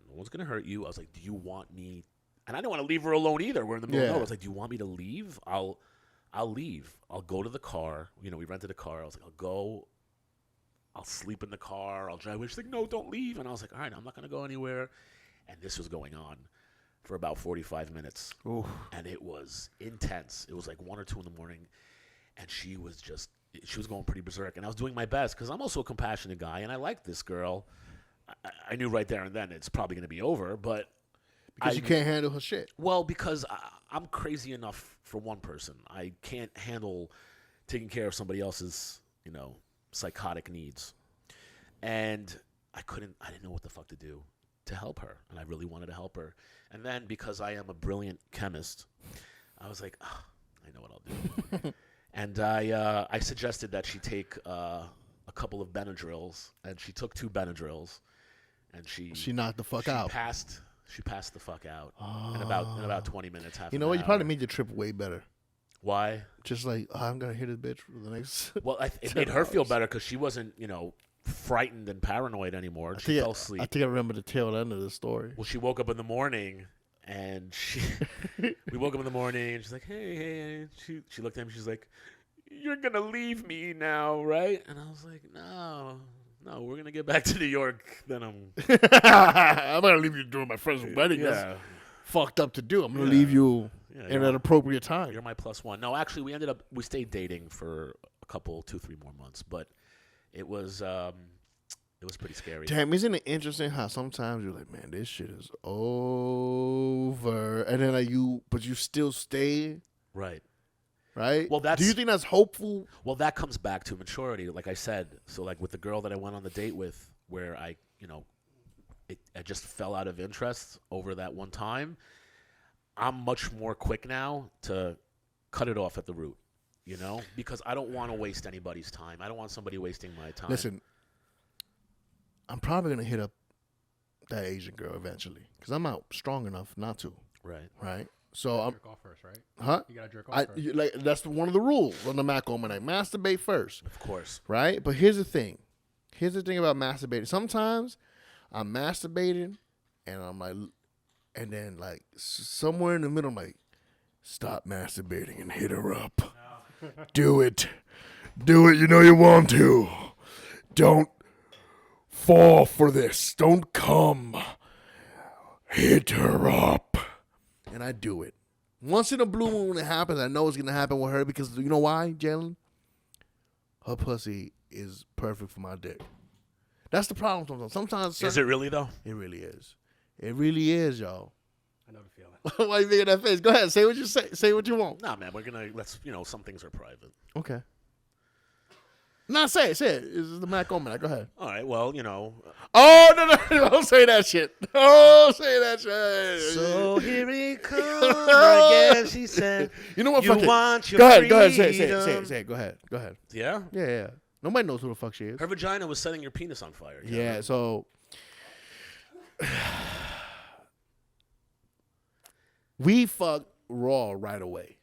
no one's gonna hurt you." I was like, "Do you want me?" And I didn't want to leave her alone either. We're in the middle of nowhere. I was like, "Do you want me to leave? I'll leave. I'll go to the car." We rented a car. I was like, I'll sleep in the car. I'll drive away. She's like, "No, don't leave." And I was like, "All right, I'm not gonna go anywhere." And this was going on for about 45 minutes. Oof. And it was intense. It was like 1 or 2 in the morning, and she was going pretty berserk. And I was doing my best because I'm also a compassionate guy, and I like this girl. I knew right there and then it's probably going to be over, but Because you can't handle her shit. Well, because I'm crazy enough for one person. I can't handle taking care of somebody else's, psychotic needs. And I didn't know what the fuck to do to help her. And I really wanted to help her. And then because I am a brilliant chemist, I was like, I know what I'll do. And I suggested that she take a couple of Benadryls, and she took 2 Benadryls, and she knocked the fuck out. She passed the fuck out in about 20 minutes. You know what? You probably made your trip way better. Why? Just like, I'm gonna hit this bitch for the next. Well, it made her feel better because she wasn't, frightened and paranoid anymore. She fell asleep. I think I remember the tail end of the story. Well, she woke up in the morning, and we woke up in the morning, and she's like, hey. She looked at me. She's like, "You're gonna leave me now, right?" And I was like, No, we're gonna get back to New York. Then I'm gonna leave you during my friend's wedding. Yeah. That's fucked up to do. I'm gonna leave you in an appropriate time. You're my +1. No, actually, we stayed dating for a couple, 2-3 more months, but it was pretty scary. Damn, isn't it interesting how sometimes you're like, man, this shit is over, and then but you still stay, Right. right? Well, do you think that's hopeful? Well, that comes back to maturity, like I said. So, like with the girl that I went on the date with, where I just fell out of interest over that one time. I'm much more quick now to cut it off at the root, because I don't want to waste anybody's time. I don't want somebody wasting my time. Listen, I'm probably gonna hit up that Asian girl eventually because I'm out strong enough not to. Right. So I'm jerk off first, right? Huh? You gotta jerk off first. Like that's one of the rules on the Mack Almanac. Masturbate first, Of course. right? But here's the thing. Here's the thing about masturbating. Sometimes I'm masturbating, and I'm like, and then like somewhere in the middle, I'm like, stop masturbating and hit her up. Do it. You know you want to. Don't fall for this. Don't come. Hit her up. And I do it. Once in a blue moon when it happens, I know it's going to happen with her because you know why, Jalen? Her pussy is perfect for my dick. That's the problem sometimes. Is it really, though? It really is. It really is, y'all. I know the feeling. Why you making that face? Go ahead. Say what you say. Say what you want. Nah, man. Let's, some things are private. Okay. Nah, say it. This is the Mack Almanac. Go ahead. All right. Well, Oh, no. Don't say that shit. Don't say that shit. So here it comes again, she said. You know what? You Fuck it. want your Go ahead. Say freedom. it. Go ahead. Yeah? Yeah. Nobody knows who the fuck she is. Her vagina was setting your penis on fire. Yeah, so we fucked raw right away.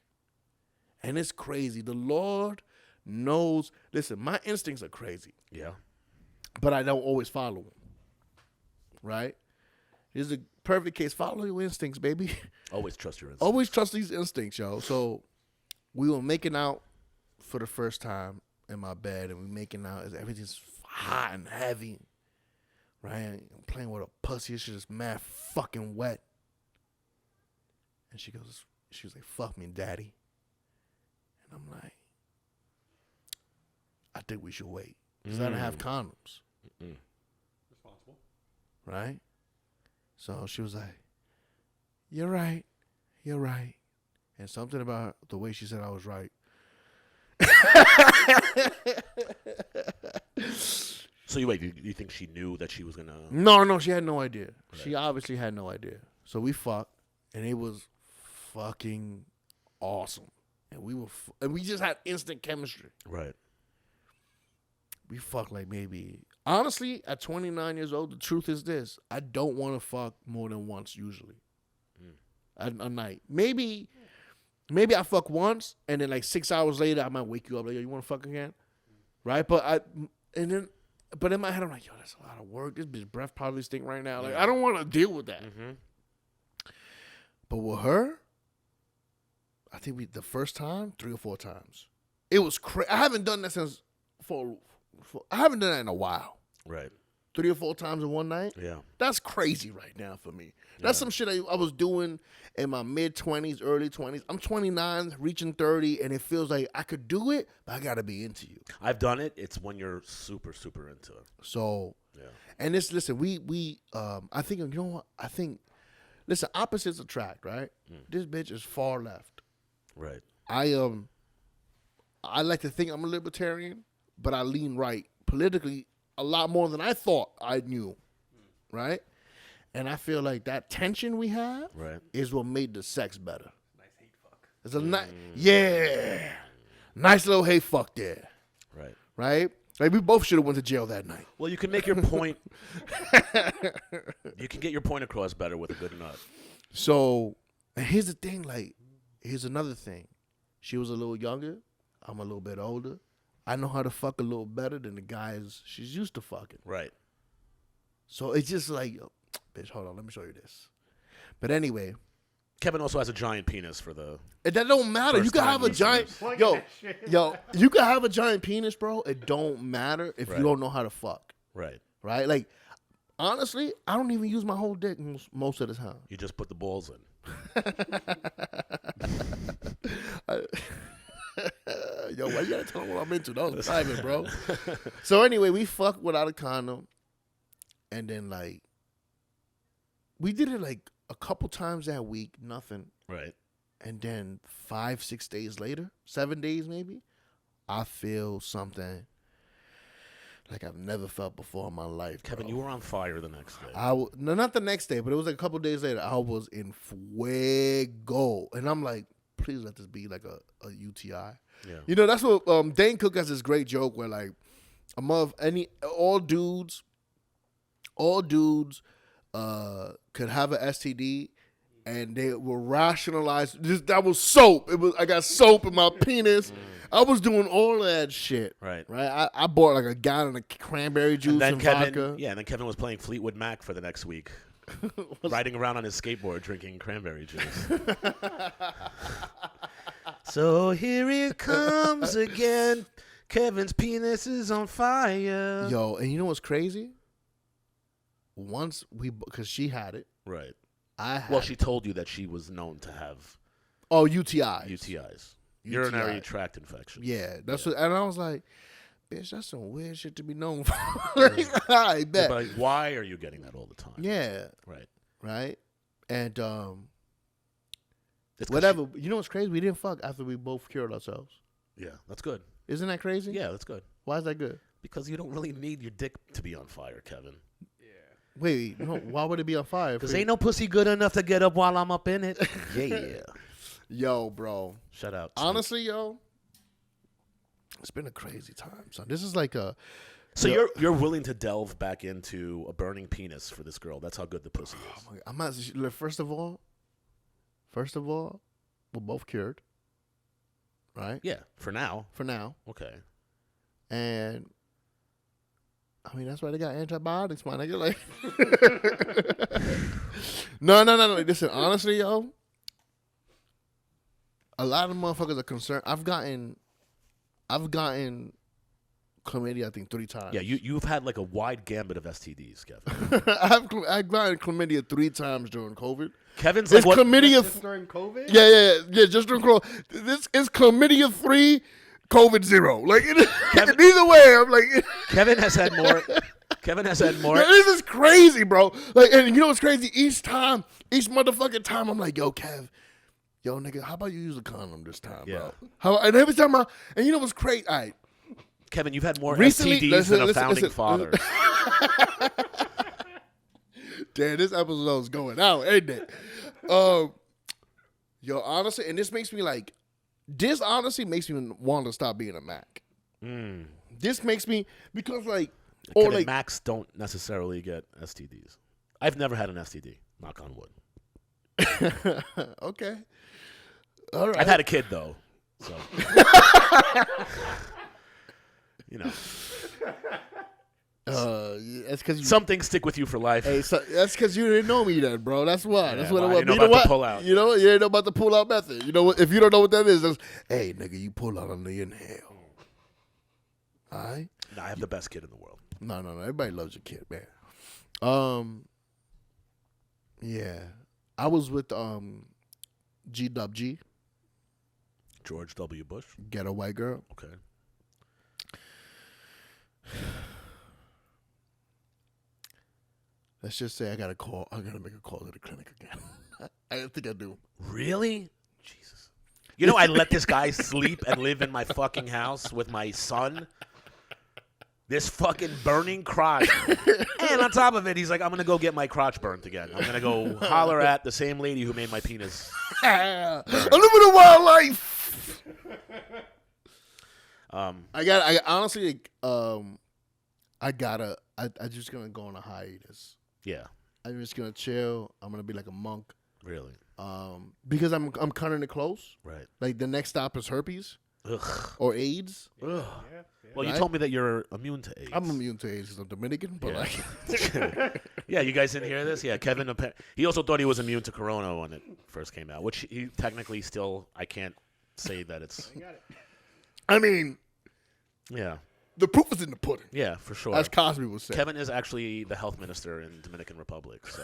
And it's crazy. The Lord knows. Listen, my instincts are crazy, Yeah. but I don't always follow them. Right? Here's a perfect case. Follow your instincts, baby. Always trust your instincts. Always trust these instincts, yo. So we were making out for the first time in my bed, and we making out as everything's hot and heavy, right? I'm playing with a pussy. She's just mad fucking wet. And she was like, "Fuck me, daddy." And I'm like, I think we should wait because I don't have condoms. Responsible. Right? So she was like, You're right. And something about the way she said I was right. So you think she knew that she was gonna? No, she had no idea. Right. She obviously had no idea. So we fucked, and it was fucking awesome. And we just had instant chemistry. Right. We fucked like maybe. Honestly, at 29 years old, the truth is this: I don't want to fuck more than once usually. A night. Maybe I fuck once, and then like 6 hours later, I might wake you up like, yo, you want to fuck again? Right? But in my head, I'm like, yo, that's a lot of work. This bitch breath probably stink right now. Like, I don't want to deal with that. Mm-hmm. But with her, I think the first time, 3 or 4 times. It was crazy. I haven't done that since I haven't done that in a while. Right. 3 or 4 times in one night. Yeah. That's crazy right now for me. That's some shit I was doing in my mid-20s, early 20s. I'm 29, reaching 30, and it feels like I could do it, but I got to be into you. I've done it. It's when you're super, super into it. So, Yeah. and listen, I think, you know what? I think, listen, opposites attract, right? This bitch is far left. Right. I like to think I'm a libertarian, but I lean right politically a lot more than I thought I knew, right? And I feel like that tension we have is what made the sex better. Nice hate fuck. It's a nice little hate fuck there, Right. right? Like we both should have went to jail that night. Well, you can make your point. You can get your point across better with a good nut. So, and here's the thing, like, here's another thing. She was a little younger. I'm a little bit older. I know how to fuck a little better than the guys she's used to fucking. Right. So it's just like, yo, bitch, hold on, let me show you this. But anyway, Kevin also has a giant penis for the. that don't matter. You First can time have a giant, listeners. yo, you can have a giant penis, bro. It don't matter if you don't know how to fuck, Right. right? Like, honestly, I don't even use my whole dick most of the time. You just put the balls in. Yo, why you gotta tell me what I'm into? That was private, bro. So anyway, we fucked without a condom, and then like we did it like a couple times that week, nothing. Right. And then 5-6 days later, 7 days maybe, I feel something like I've never felt before in my life. Kevin, bro. you were on fire the next day. No, not the next day, but it was like a couple days later. I was in fuego, and I'm like, please let this be like a UTI. Yeah. You know, that's what Dane Cook has this great joke where like all dudes could have an STD and they will rationalize that was soap. I got soap in my penis. I was doing all of that shit. Right. I bought like a gallon of cranberry juice and vodka. Yeah, and then Kevin was playing Fleetwood Mac for the next week. Riding around on his skateboard drinking cranberry juice. So here it comes again. Kevin's penis is on fire. Yo, and you know what's crazy? Once because she had it. Right. I had Well, she told you that she was known to have UTIs. UTIs. Urinary tract infection. Yeah, that's what, and I was like, bitch, that's some weird shit to be known for. I bet. But like, why are you getting that all the time? Yeah. Right. And It's 'cause whatever. You know what's crazy? We didn't fuck after we both cured ourselves. Yeah, that's good. Isn't that crazy? Yeah, that's good. Why is that good? Because you don't really need your dick to be on fire, Kevin. Wait, no, why would it be on fire? Because ain't no pussy good enough to get up while I'm up in it. Yeah. Yo, bro. Shut up. Honestly, yo, it's been a crazy time, son. This is like a. So you're willing to delve back into a burning penis for this girl? That's how good the pussy is. Oh I'm not. First of all, we're both cured, right? Yeah, for now. For now, Okay. and I mean that's why they got antibiotics, my nigga. Like, no. Listen, honestly, yo, a lot of motherfuckers are concerned. I've gotten chlamydia, I think 3 times. Yeah, you've had like a wide gambit of STDs, Kevin. I've gotten chlamydia 3 times during COVID. Kevin's It's like what? chlamydia. Just during COVID? Yeah. Just during COVID. This is chlamydia 3, COVID 0. Like Kevin- either way, I'm like. Kevin has had more. Kevin has had more. Yo, this is crazy, bro. Like, and you know what's crazy? Each motherfucking time, I'm like, yo, Kev, yo, nigga, how about you use a condom this time, Yeah. bro? And every time and you know what's crazy? All right. Kevin, you've had more Recently- STDs listen, than a listen, founding listen. father. Damn, this episode's going out, ain't it? Yo, honestly, and this makes me like, this honestly makes me want to stop being a Mac. This makes me, because like, or Kevin, like, Macs don't necessarily get STDs. I've never had an STD. Knock on wood. okay. All right. I've had a kid though, so you know, yeah, that's because you. some things stick with you for life. Hey, so that's because you didn't know me then, bro. That's why. That's what well, it I was. didn't know You know about the what? pull out. You know, you ain't know about the pull out method. You know what? If you don't know what that is, that's, hey, nigga, you pull out on the inhale. All right. Nah, I have the best kid in the world. No. Everybody loves your kid, man. Yeah. I was with GWG, George W. Bush. Ghetto White Girl. Okay. Let's just say I gotta make a call to the clinic again. I think I do. Really? Jesus. You know, I let this guy sleep and live in my fucking house with my son. This fucking burning crotch. And on top of it, he's like, I'm going to go get my crotch burnt again. I'm going to go holler at the same lady who made my penis. I live in a wild life. I honestly, I just gonna go on a hiatus. Yeah. I'm just gonna chill. I'm gonna be like a monk. Really? Because I'm cutting it close. Right. Like the next stop is herpes Ugh. or AIDS. Ugh. Yeah. Well, you Right? told me that you're immune to AIDS. I'm immune to AIDS because I'm Dominican, but Yeah. like, Yeah, you guys didn't hear this? Yeah, Kevin, he also thought he was immune to Corona when it first came out, which he technically still, I can't say that it's, You got it. I mean, yeah. the proof is in the pudding, Yeah, for sure. as Cosby would say. Kevin is actually the health minister in Dominican Republic, so.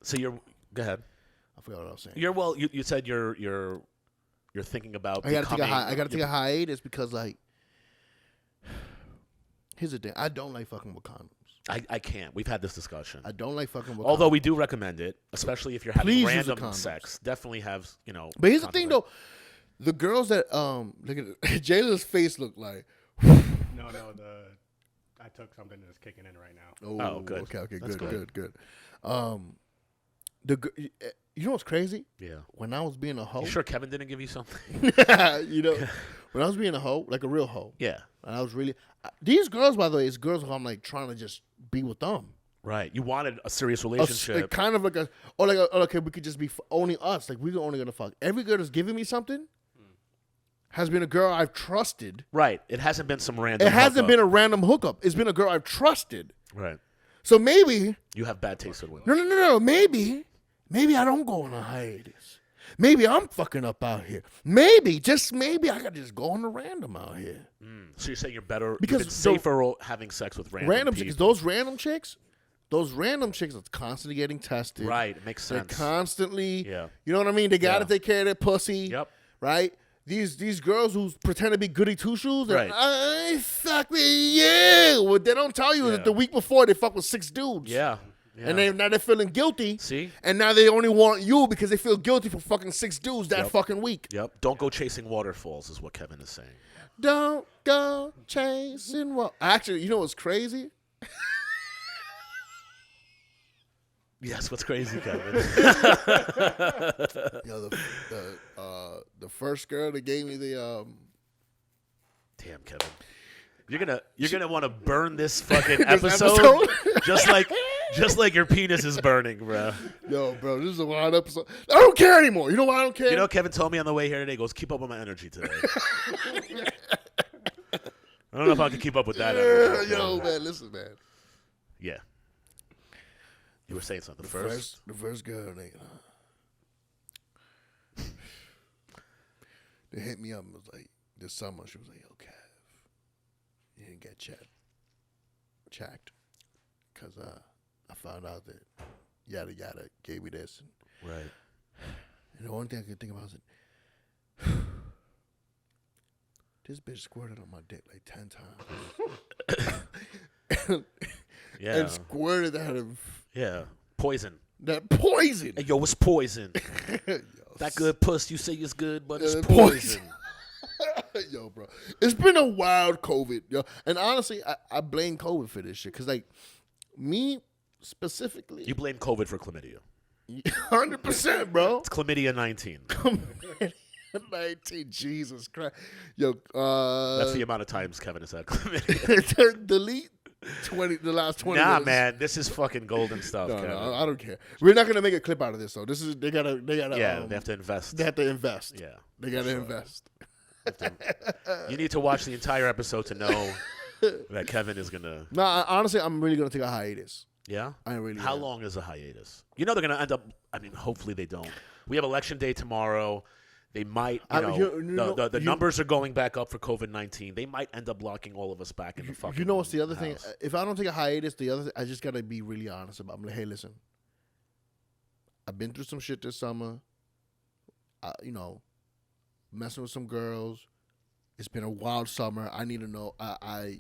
So you're, go ahead. I forgot what I was saying. You're, well, you said you're thinking about I gotta becoming. I gotta take a hiatus because like, here's the thing. I don't like fucking with condoms. I can't. We've had this discussion. I don't like fucking with Although condoms. we do recommend it, especially if you're having Please use the random condoms. sex. Definitely have, you know. But here's the condoms. thing though, the girls that look at Jayla's face look like. No, I took something that's kicking in right now. Oh, good. Okay, That's good. You know what's crazy? Yeah. When I was being a hoe, You sure Kevin didn't give you something? you know, when I was being a hoe, like a real hoe, Yeah. and I was really these girls, by the way, is girls who I'm like trying to just be with them. Right. You wanted a serious A- relationship. like, kind of like okay, we could just be only us. Like we're only gonna fuck. Every girl that's giving me something has been a girl I've trusted. Right. It hasn't been some random. It hasn't hookup. been a random hookup. It's been a girl I've trusted. Right. So maybe You have bad taste in women. no. Maybe I don't go on a hiatus. Maybe I'm fucking up out here. Maybe, just maybe, I gotta just go on a random out here. So you're saying you're better Because you've been safer having sex with random chicks, people. those random chicks are constantly getting tested. Right. It makes They're sense. constantly, Yeah. you know what I mean? They gotta Yeah. take care of their pussy. Yep. Right? These girls who pretend to be goody two shoes, they're Right. I fuck with you. What they don't tell you is Yeah. that the week before they fuck with 6 dudes. Yeah. And now they're feeling guilty. See? And now they only want you because they feel guilty for fucking 6 dudes that Yep. fucking week. Yep. Don't go chasing waterfalls is what Kevin is saying. Don't go chasing what? Actually, you know what's crazy? Yes, what's crazy, Kevin? Yo, the first girl that gave me the Damn, Kevin. You're gonna want to burn this fucking This episode, just like your penis is burning, bro. yo, bro, this is a wild episode. I don't care anymore. You know why I don't care? You know, Kevin told me on the way here today. He goes, keep up with my energy today. I don't know if I can keep up with that energy. yo, man, listen, man. Yeah. You were saying something The first. first girl, they hit me up and was like, this summer, she was like, yo, Kev, you didn't get checked. Because I found out that yada yada gave me this. Right. And the only thing I could think about was, this bitch squirted on my dick like 10 times. Yeah. And squirted out of Yeah. Poison. that poison. Hey, yo, it's poison. Yo, That good puss you say is good, but it's Yeah, poison. poison. Yo, bro, it's been a wild COVID, yo. And honestly, I blame COVID for this shit. Cause like me specifically, You blame COVID for chlamydia. 100%, bro. It's chlamydia 19. 19, Jesus Christ, yo. That's the amount of times Kevin has had chlamydia. Delete 20. The last 20. Nah, minutes. man, this is fucking golden stuff. No, Kevin. no, I don't care. We're not gonna make a clip out of this though. This is they gotta. Yeah, they have to invest. They have to invest. Yeah, they gotta invest. you need to watch the entire episode to know that Kevin is gonna. No, honestly, I'm really gonna take a hiatus. Yeah, I really. How am. long is a hiatus? You know they're gonna end up. I mean, hopefully they don't. We have election day tomorrow. They might, the numbers are going back up for COVID-19. They might end up locking all of us back in the fucking. You know what's the other thing? house. If I don't take a hiatus, the other I just gotta be really honest about. I'm like, hey, listen. I've been through some shit this summer. Messing with some girls. It's been a wild summer. I need to know. I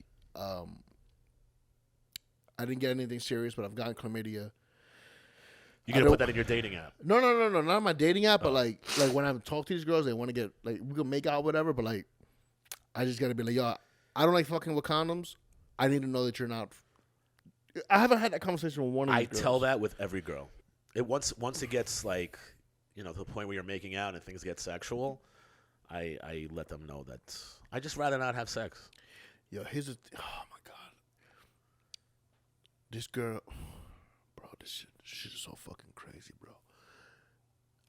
didn't get anything serious, but I've gotten chlamydia. You gonna put that in your dating app? No, not my dating app, but like when I talk to these girls, they want to get like we can make out whatever, but like I just gotta be like, yo, I don't like fucking with condoms. I need to know that you're not. I haven't had that conversation with one of these girls. I tell that with every girl. Once it gets like to the point where you're making out and things get sexual, I let them know that I just rather not have sex. Yo, oh my god, this girl, bro, this shit is so fucking crazy, bro.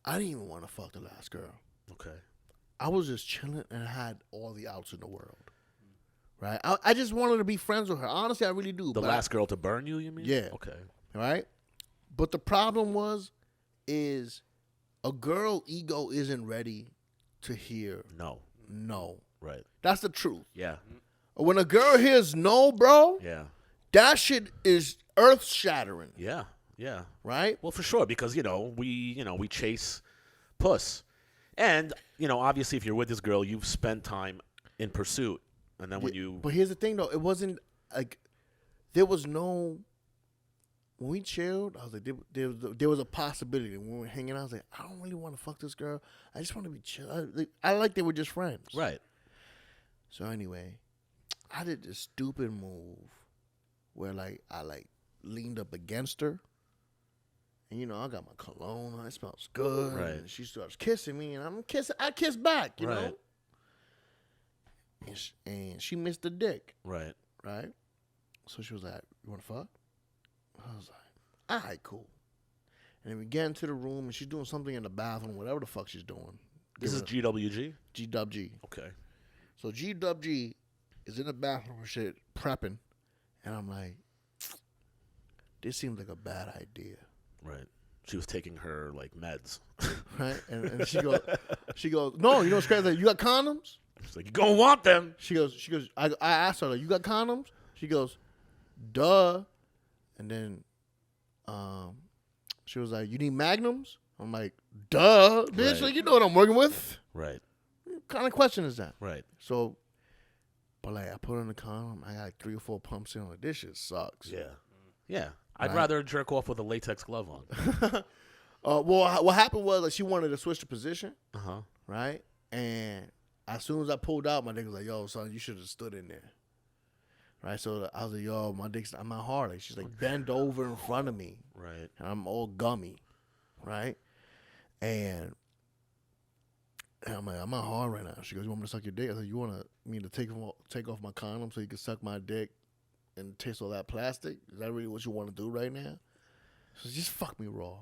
I didn't even want to fuck the last girl. Okay. I was just chilling and I had all the outs in the world. Right? I just wanted to be friends with her. Honestly, I really do. The last girl to burn you mean? Yeah. Okay. Right? But the problem is a girl ego isn't ready to hear no. Right. That's the truth. Yeah. When a girl hears no, bro, yeah, that shit is earth shattering. Yeah. Yeah. Right? Well, for sure, because we chase puss. And, obviously if you're with this girl, you've spent time in pursuit. And then But here's the thing though, it wasn't like there was no when we chilled, I was like there was a possibility. When we were hanging out, I was like, I don't really want to fuck this girl. I just want to be chill. I like they were just friends. Right. So anyway, I did this stupid move where I leaned up against her. And I got my cologne on, it smells good. Right. And she starts kissing me and I kiss back, you know? And she missed the dick. Right. Right? So she was like, you want to fuck? I was like, all right, cool. And then we get into the room, and she's doing something in the bathroom, whatever the fuck she's doing. This is GWG? GWG. Okay. So GWG is in the bathroom and shit, prepping. And I'm like, this seems like a bad idea. Right. She was taking her, meds. Right? And she goes, no, you know what's crazy? Like, you got condoms? She's like, you're going to want them. She goes, I asked her, like, you got condoms? She goes, duh. And then she was like, you need magnums? I'm like, duh, bitch. Right. Like, you know what I'm working with? Right. What kind of question is that? Right. So, but I put on the condom. I got 3 or 4 pumps in. Like, this shit sucks. Yeah. Yeah. I'd rather jerk off with a latex glove on. Well, what happened was she wanted to switch the position. Uh-huh. Right? And as soon as I pulled out, my dick was like, yo, son, you should have stood in there. Right? So I was like, yo, I'm not hard. Like, she's like, bend over in front of me. Right. And I'm all gummy. Right? And I'm like, I'm not hard right now. She goes, you want me to suck your dick? I said, you want me to take off my condom so you can suck my dick and taste all that plastic? Is that really what you want to do right now? She said, just fuck me raw.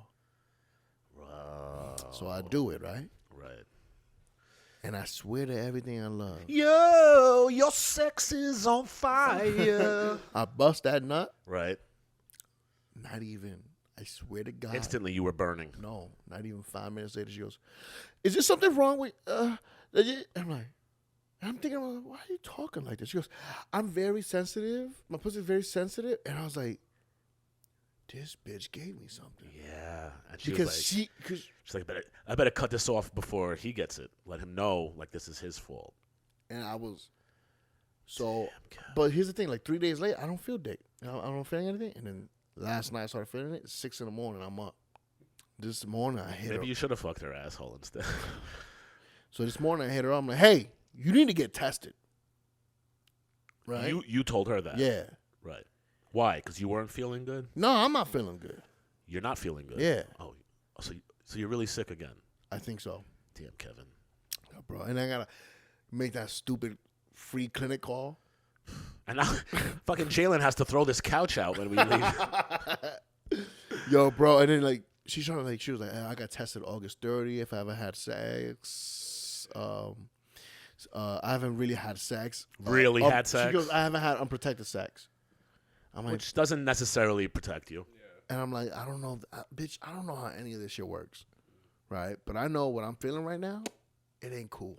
Wow. So I do it, right? Right. And I swear to everything I love. Yo, your sex is on fire. I bust that nut. Right. Not even, I swear to God. Instantly you were burning. No, not even 5 minutes later, she goes, is there something wrong with, I'm like, I'm thinking, why are you talking like this? She goes, I'm very sensitive. My pussy's very sensitive. And I was like, this bitch gave me something. Yeah. And she Because was like, she's like, I better cut this off before he gets it. Let him know, this is his fault. And I was, but here's the thing, 3 days later, I don't feel dick. I don't feel anything. And then last night I started feeling it. It's 6 in the morning, I'm up. This morning I hit her. Maybe you should have fucked her asshole instead. So this morning I hit her up. I'm like, hey, you need to get tested. Right? You told her that. Yeah. Right. Why? Because you weren't feeling good? No, I'm not feeling good. You're not feeling good? Yeah. Oh, so you're really sick again? I think so. Damn, Kevin. Yeah, bro. And I got to make that stupid free clinic call. And now fucking Jalen has to throw this couch out when we leave. Yo, bro. And then, like, she was like, I got tested August 30th if I ever had sex. I haven't really had sex. Had sex? She goes, I haven't had unprotected sex. I'm like, Which doesn't necessarily protect you. and I'm like, I don't know, bitch. I don't know how any of this shit works, right? But I know what I'm feeling right now. It ain't cool,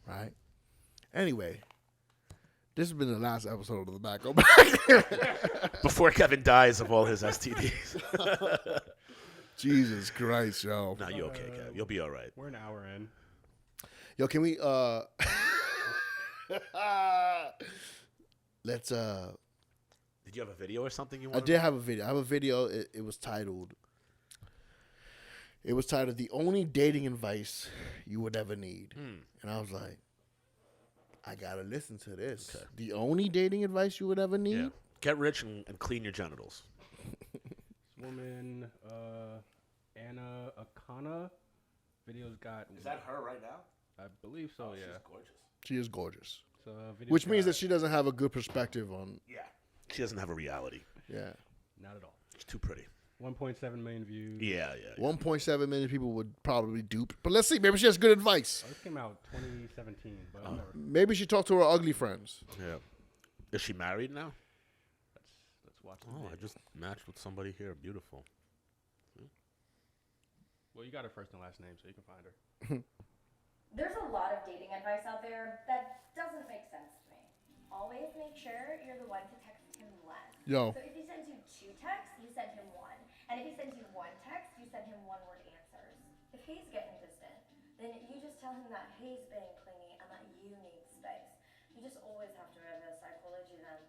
right? Anyway, this has been the last episode of the Mack Almanac. Before Kevin dies of all his STDs. Jesus Christ, yo. No, you okay, Kev. You'll be all right. We're an hour in. Yo, can we let's Did you have a video or something you I wanted? did have a video. I have a video. It was titled "The Only Dating Advice You Would Ever Need," and I was like, I gotta listen to this. Okay. The only dating advice you would ever need. Yeah. Get rich and clean your genitals. This woman, Anna Akana, video's got. Is that her right now? I believe so. Yeah. She's gorgeous. She is gorgeous, So which means that she doesn't have a good perspective on. Yeah. She doesn't have a reality. Yeah, not at all. She's too pretty. 1.7 million views. Yeah. 1.7 million people would probably dupe. But let's see. Maybe she has good advice. Oh, this came out 2017, but whatever. Maybe she talked to her ugly friends. Yeah. Is she married now? Let's watch. Oh, I just matched with somebody here. Beautiful. Well, you got her first and last name, so you can find her. There's a lot of dating advice out there that doesn't make sense to me. Always make sure you're the one to text him less. Yo. So if he sends you 2 texts, you send him 1. And if he sends you 1 text, you send him 1-word answers. If he's getting distant, then you just tell him that he's being clingy and that you need space. You just always have to reverse psychology then.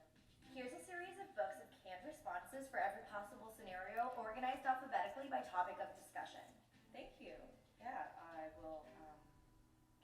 Here's a series of books of canned responses for every possible scenario, organized alphabetically by topic of discussion. Thank you. Yeah, I will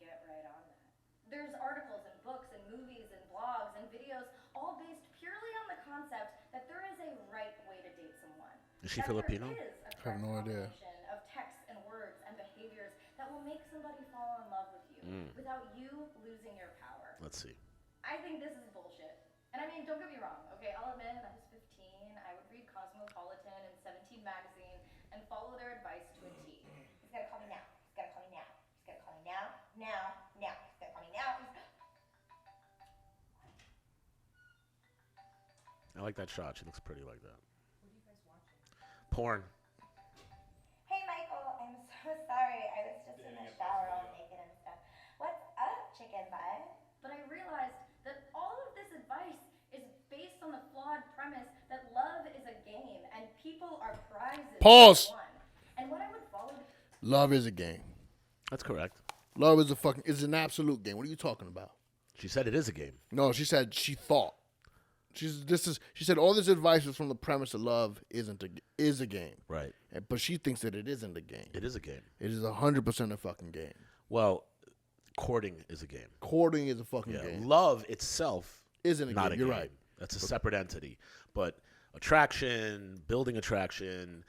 get right on that. There's articles and books and movies and blogs and videos all based purely on the concept that there is a right way to date someone. Is she That Filipino? There is a I have no correct idea. combination of texts and words and behaviors that will make somebody fall in love with you without you losing your power. Let's see. I think this is bullshit. And I mean, don't get me wrong, okay? I'll admit I was 15, I would read Cosmopolitan and 17 magazine and follow their advice to a T. He's gotta call me now. He's gotta call me now. He's gotta call me now. Now. He's gotta call me now. I like that shot. She looks pretty like that. What are you guys watching? Porn. Hey, Michael, I'm so sorry. I was just in the shower all naked and stuff. What's up, chicken butt? But I realized that all of this advice is based on the flawed premise that love is a game and people are prizes. Pause. to be won. And what I would follow. Love is a game. That's correct. Love is an absolute game. What are you talking about? She said it is a game. No, she said she thought. She said all this advice is from the premise that love is a game. Right. But she thinks that it isn't a game. It is a game. It is 100% a fucking game. Well, courting is a game. Courting is a fucking Yeah. game. Love itself Isn't a not game. a You're game. right. That's a separate entity. But attraction, building attraction,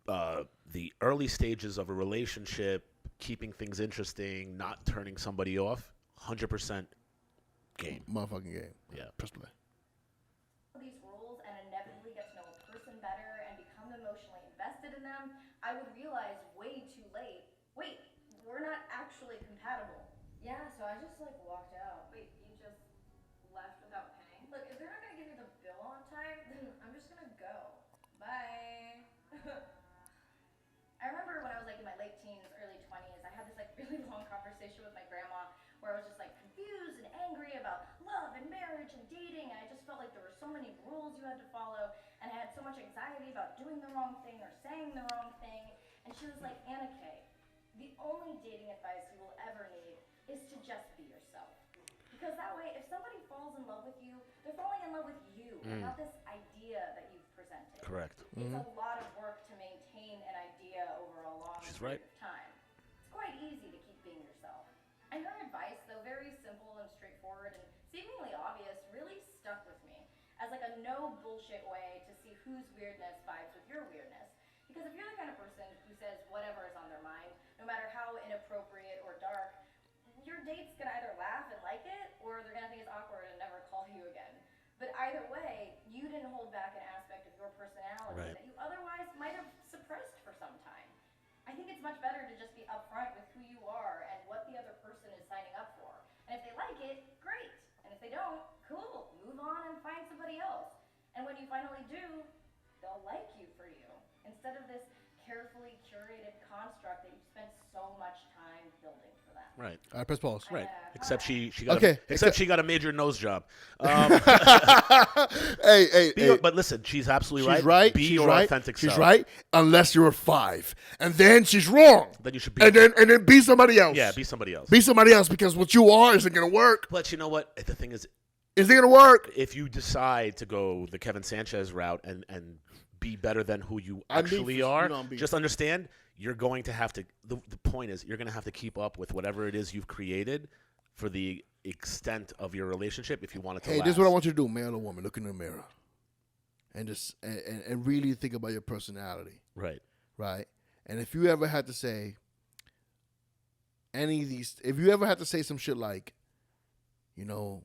the early stages of a relationship, keeping things interesting, not turning somebody off, 100% game. Motherfucking game. Yeah. Press play. These rules and inevitably get to know a person better and become emotionally invested in them, I would realize way too late, wait, we're not actually compatible. Yeah, so I just walked out. Wait, you just left without paying? Look, if they're not gonna give me the bill on time, then I'm just gonna go. Bye. I remember when I was in my late teens, early 20s, I had this really long conversation with my grandma where I was just confused and angry about love and marriage and dating, and I just felt like there were so many rules you had to follow, and I had so much anxiety about doing the wrong thing or saying the wrong thing. And she was like, Anna Kay, the only dating advice you will ever need is to just be yourself. Because that way, if somebody falls in love with you, they're falling in love with you, and not this idea that you've presented. Correct. It's a lot of work to maintain an idea over a long She's period right. of time. It's quite easy to keep being yourself. And her advice, though as like a no bullshit way to see whose weirdness vibes with your weirdness. Because if you're the kind of person who says whatever is on their mind, no matter how inappropriate or dark, your date's gonna either laugh and like it, or they're gonna think it's awkward and never call you again. But either way, you didn't hold back an aspect of your personality that you otherwise might have suppressed for some time. I think it's much better to just be upfront with who you are and what the other person is signing up for. And if they like it, great. And if they don't, cool. Move on and find somebody else. And when you finally do, they'll like you for you. Instead of this carefully curated construct that you spent so much time building for them. Right. All right, press pause. Right. Except she got Okay, she got a major nose job. Hey, But listen, she's absolutely she's right. Be She's your right. authentic She's self. right. Unless you're a 5, and then she's wrong. Then you should be. And then be somebody else. Yeah, be somebody else. Be somebody else, because what you are isn't gonna work. But you know what? The thing is, Isn't gonna work. if you decide to go the Kevin Sanchez route and be better than who you I'm being actually fac- are, you know I'm being just understand you're going to have to. The point is, you're going to have to keep up with whatever it is you've created for the extent of your relationship if you want it to Hey, last. this is what I want you to do, man or woman. Look in the mirror, and just and really think about your personality, Right. right? And if you ever had to say any of these, if you ever had to say some shit like, you know,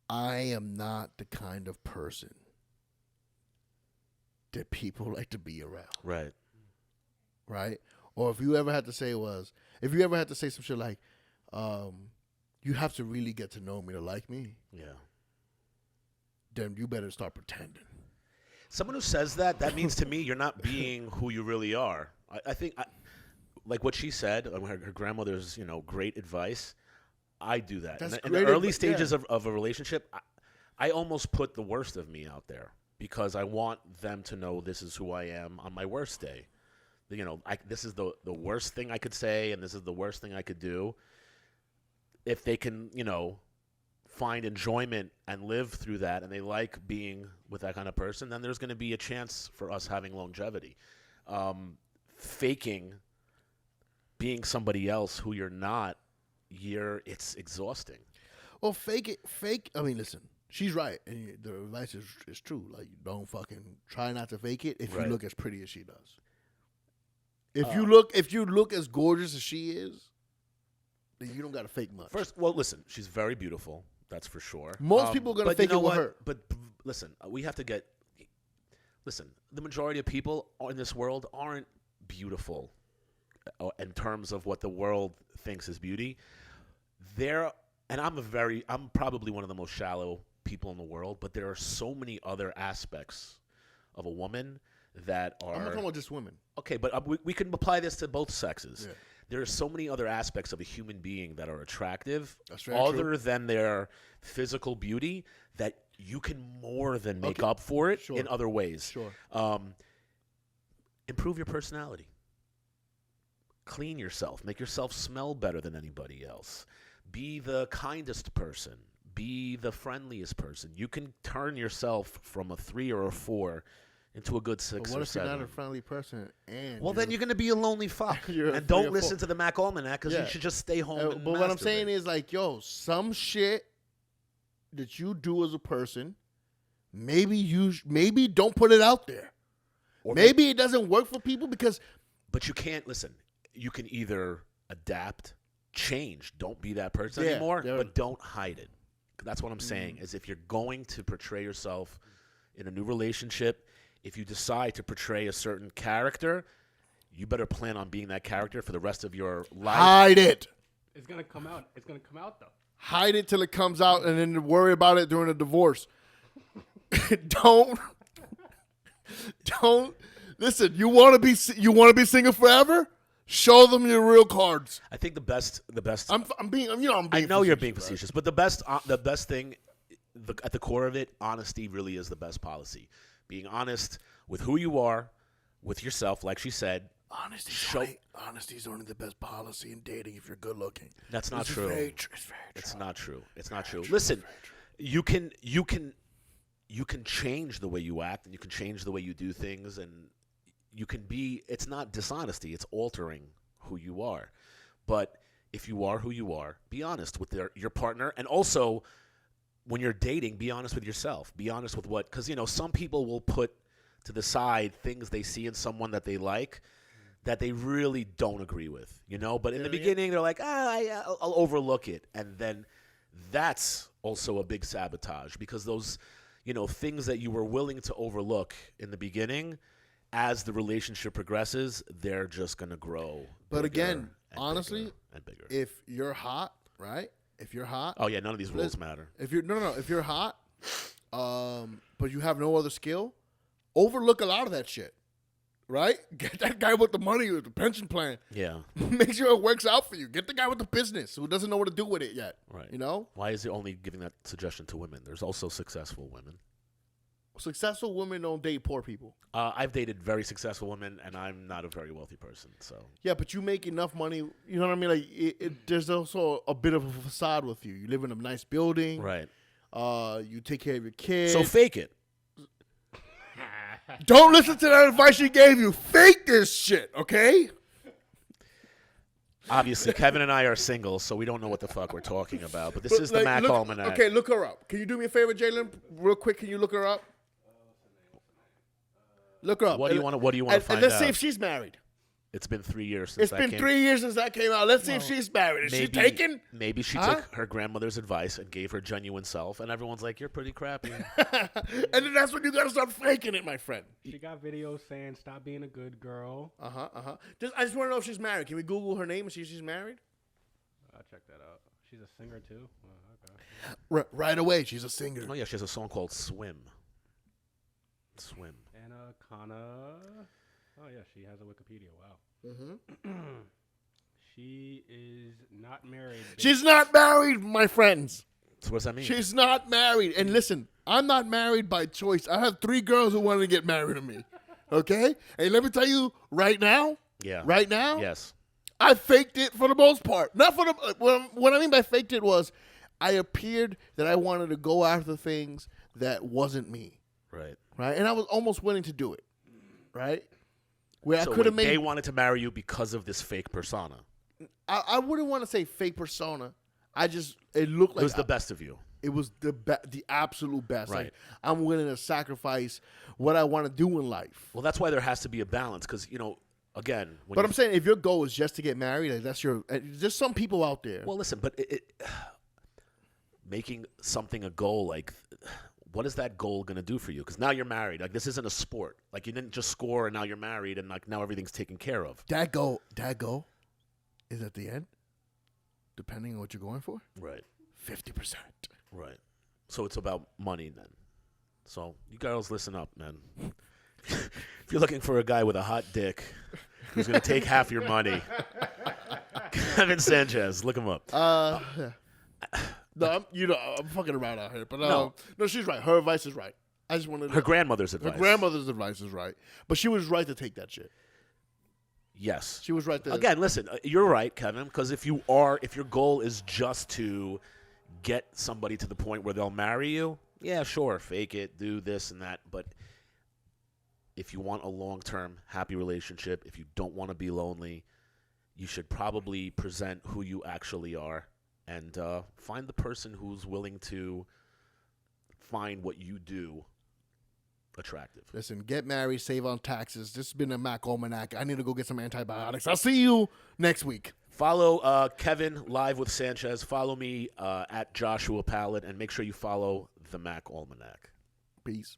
I am not the kind of person that people like to be around, Right. right? Or if you ever had to say some shit like, you have to really get to know me to like me, Yeah. then you better start pretending. Someone who says that means to me you're not being who you really are. I think, like what she said, her grandmother's, great advice. I do that. That's In the great early advi- stages yeah. of a relationship, I almost put the worst of me out there because I want them to know this is who I am on my worst day. This is the worst thing I could say, and this is the worst thing I could do. If they can, find enjoyment and live through that, and they like being with that kind of person, then there's going to be a chance for us having longevity. Faking being somebody else who you're not, it's exhausting. Well, fake. I mean, listen, she's right, and the advice is true. Like, don't fucking try not to fake it if Right. you look as pretty as she does. If you look as gorgeous as she is, then you don't got to fake much. Listen, she's very beautiful. That's for sure. Most people are gonna but fake you know it with what? her. But listen, we have to get. Listen, the majority of people in this world aren't beautiful in terms of what the world thinks is beauty. I'm probably one of the most shallow people in the world, but there are so many other aspects of a woman that are. I'm not talking about just women. Okay, but we can apply this to both sexes. Yeah. There are so many other aspects of a human being that are attractive, That's very other true. than their physical beauty, that you can more than make Okay. up for it Sure. in other ways. Sure. Improve your personality. Clean yourself. Make yourself smell better than anybody else. Be the kindest person. Be the friendliest person. You can turn yourself from a 3 or a 4 into a good 6 But what or if you're 7. not a friendly person? And Well, then you're going to be a lonely fuck. You're a And don't 3 or 4. listen to the Mack Almanac because Yeah. you should just stay home and But what I'm saying masturbate. is, like, yo, some shit that you do as a person, maybe don't put it out there. Or Maybe it doesn't work for people because But you can't, listen, you can either adapt, change, don't be that person Yeah, anymore, yeah. but don't hide it. That's what I'm saying, is if you're going to portray yourself in a new relationship, if you decide to portray a certain character, you better plan on being that character for the rest of your life. hide it. It's gonna come out. It's gonna come out though. Hide it till it comes out and then worry about it during a divorce. Don't listen, you want to be single forever? Show them your real cards. I think the best I'm being I know you're being right? facetious, but the best thing at the core of it, honesty really is the best policy. Being honest with who you are, with yourself, like she said. Honesty's only the best policy in dating if you're good looking. That's not This is true. very true. It's very true. It's not true. It's not true. true. Listen, Very true. you can change the way you act, and you can change the way you do things, and you can be. It's not dishonesty. It's altering who you are. But if you are who you are, be honest with your partner. And also, when you're dating, be honest with yourself. Be honest with what, because, some people will put to the side things they see in someone that they like that they really don't agree with, But in the beginning, they're like, I'll overlook it. And then that's also a big sabotage, because those, things that you were willing to overlook in the beginning, as the relationship progresses, they're just going to grow. But again, and honestly, bigger and bigger. if you're hot, right? If you're hot. Oh, yeah, none of these rules matter. If you're if you're hot, but you have no other skill, overlook a lot of that shit. Right? Get that guy with the money with the pension plan. Yeah. Make sure it works out for you. Get the guy with the business who doesn't know what to do with it yet. Right. Why is it only giving that suggestion to women? There's also successful women. Successful women don't date poor people. I've dated very successful women, and I'm not a very wealthy person. So yeah, but you make enough money. You know what I mean? Like there's also a bit of a facade with you. You live in a nice building. Right. You take care of your kids. So fake it. Don't listen to that advice she gave you. Fake this shit, okay? Obviously, Kevin and I are single, so we don't know what the fuck we're talking about. But this is the Mack Almanac. Okay, look her up. Can you do me a favor, Jalen? Real quick, can you look her up? Look her up. What do you want to find out? And let's see if she's married. It's been 3 years since It's been 3 years since that came out. Let's see if she's married. Is she taken? Maybe she took her grandmother's advice and gave her genuine self, and everyone's like, "You're pretty crappy." And then that's when you gotta start faking it, my friend. She got videos saying, "Stop being a good girl." I just want to know if she's married. Can we Google her name and see if she's married? I'll check that out. She's a singer too. Okay. Right away, she's a singer. Oh yeah, she has a song called "Swim." Swim. Anna Kana. Oh yeah, she has a Wikipedia. Wow. Mm-hmm. She is not married. She's not married, my friends. So what does that mean? She's not married. And listen, I'm not married by choice. I have 3 girls who wanted to get married to me. Okay? And let me tell you right now. Yeah. Right now. Yes. I faked it for the most part. Not for the. What I mean by faked it was, I appeared that I wanted to go after things that wasn't me. Right. Right. And I was almost willing to do it. Right. Where So I could have made. They wanted to marry you because of this fake persona. I wouldn't want to say fake persona. It looked like It was the best of you. It was the absolute best. Right. Like, I'm willing to sacrifice what I want to do in life. Well, that's why there has to be a balance, because again. But I'm saying, if your goal is just to get married, like that's your. There's some people out there. Well, listen, but making something a goal, like, what is that goal going to do for you? Because now you're married. Like, this isn't a sport. Like, you didn't just score and now you're married and like now everything's taken care of. That goal is at the end, depending on what you're going for. Right. 50%. Right. So it's about money then. So you girls, listen up, man. If you're looking for a guy with a hot dick who's going to take half your money, Kevin Sanchez, look him up. No, I'm fucking around out here, but No. she's right. Her advice is right. I just wanted Her grandmother's advice. Her grandmother's advice is right, but she was right to take that shit. Yes. She was right to. Again, listen, you're right, Kevin, because if your goal is just to get somebody to the point where they'll marry you, yeah, sure, fake it, do this and that, but if you want a long-term happy relationship, if you don't want to be lonely, you should probably present who you actually are and find the person who's willing to find what you do attractive. Listen, get married, save on taxes. This has been a Mack Almanac. I need to go get some antibiotics. I'll see you next week. Follow Kevin Live with Sanchez. Follow me at Joshua Paled, and make sure you follow the Mack Almanac. Peace.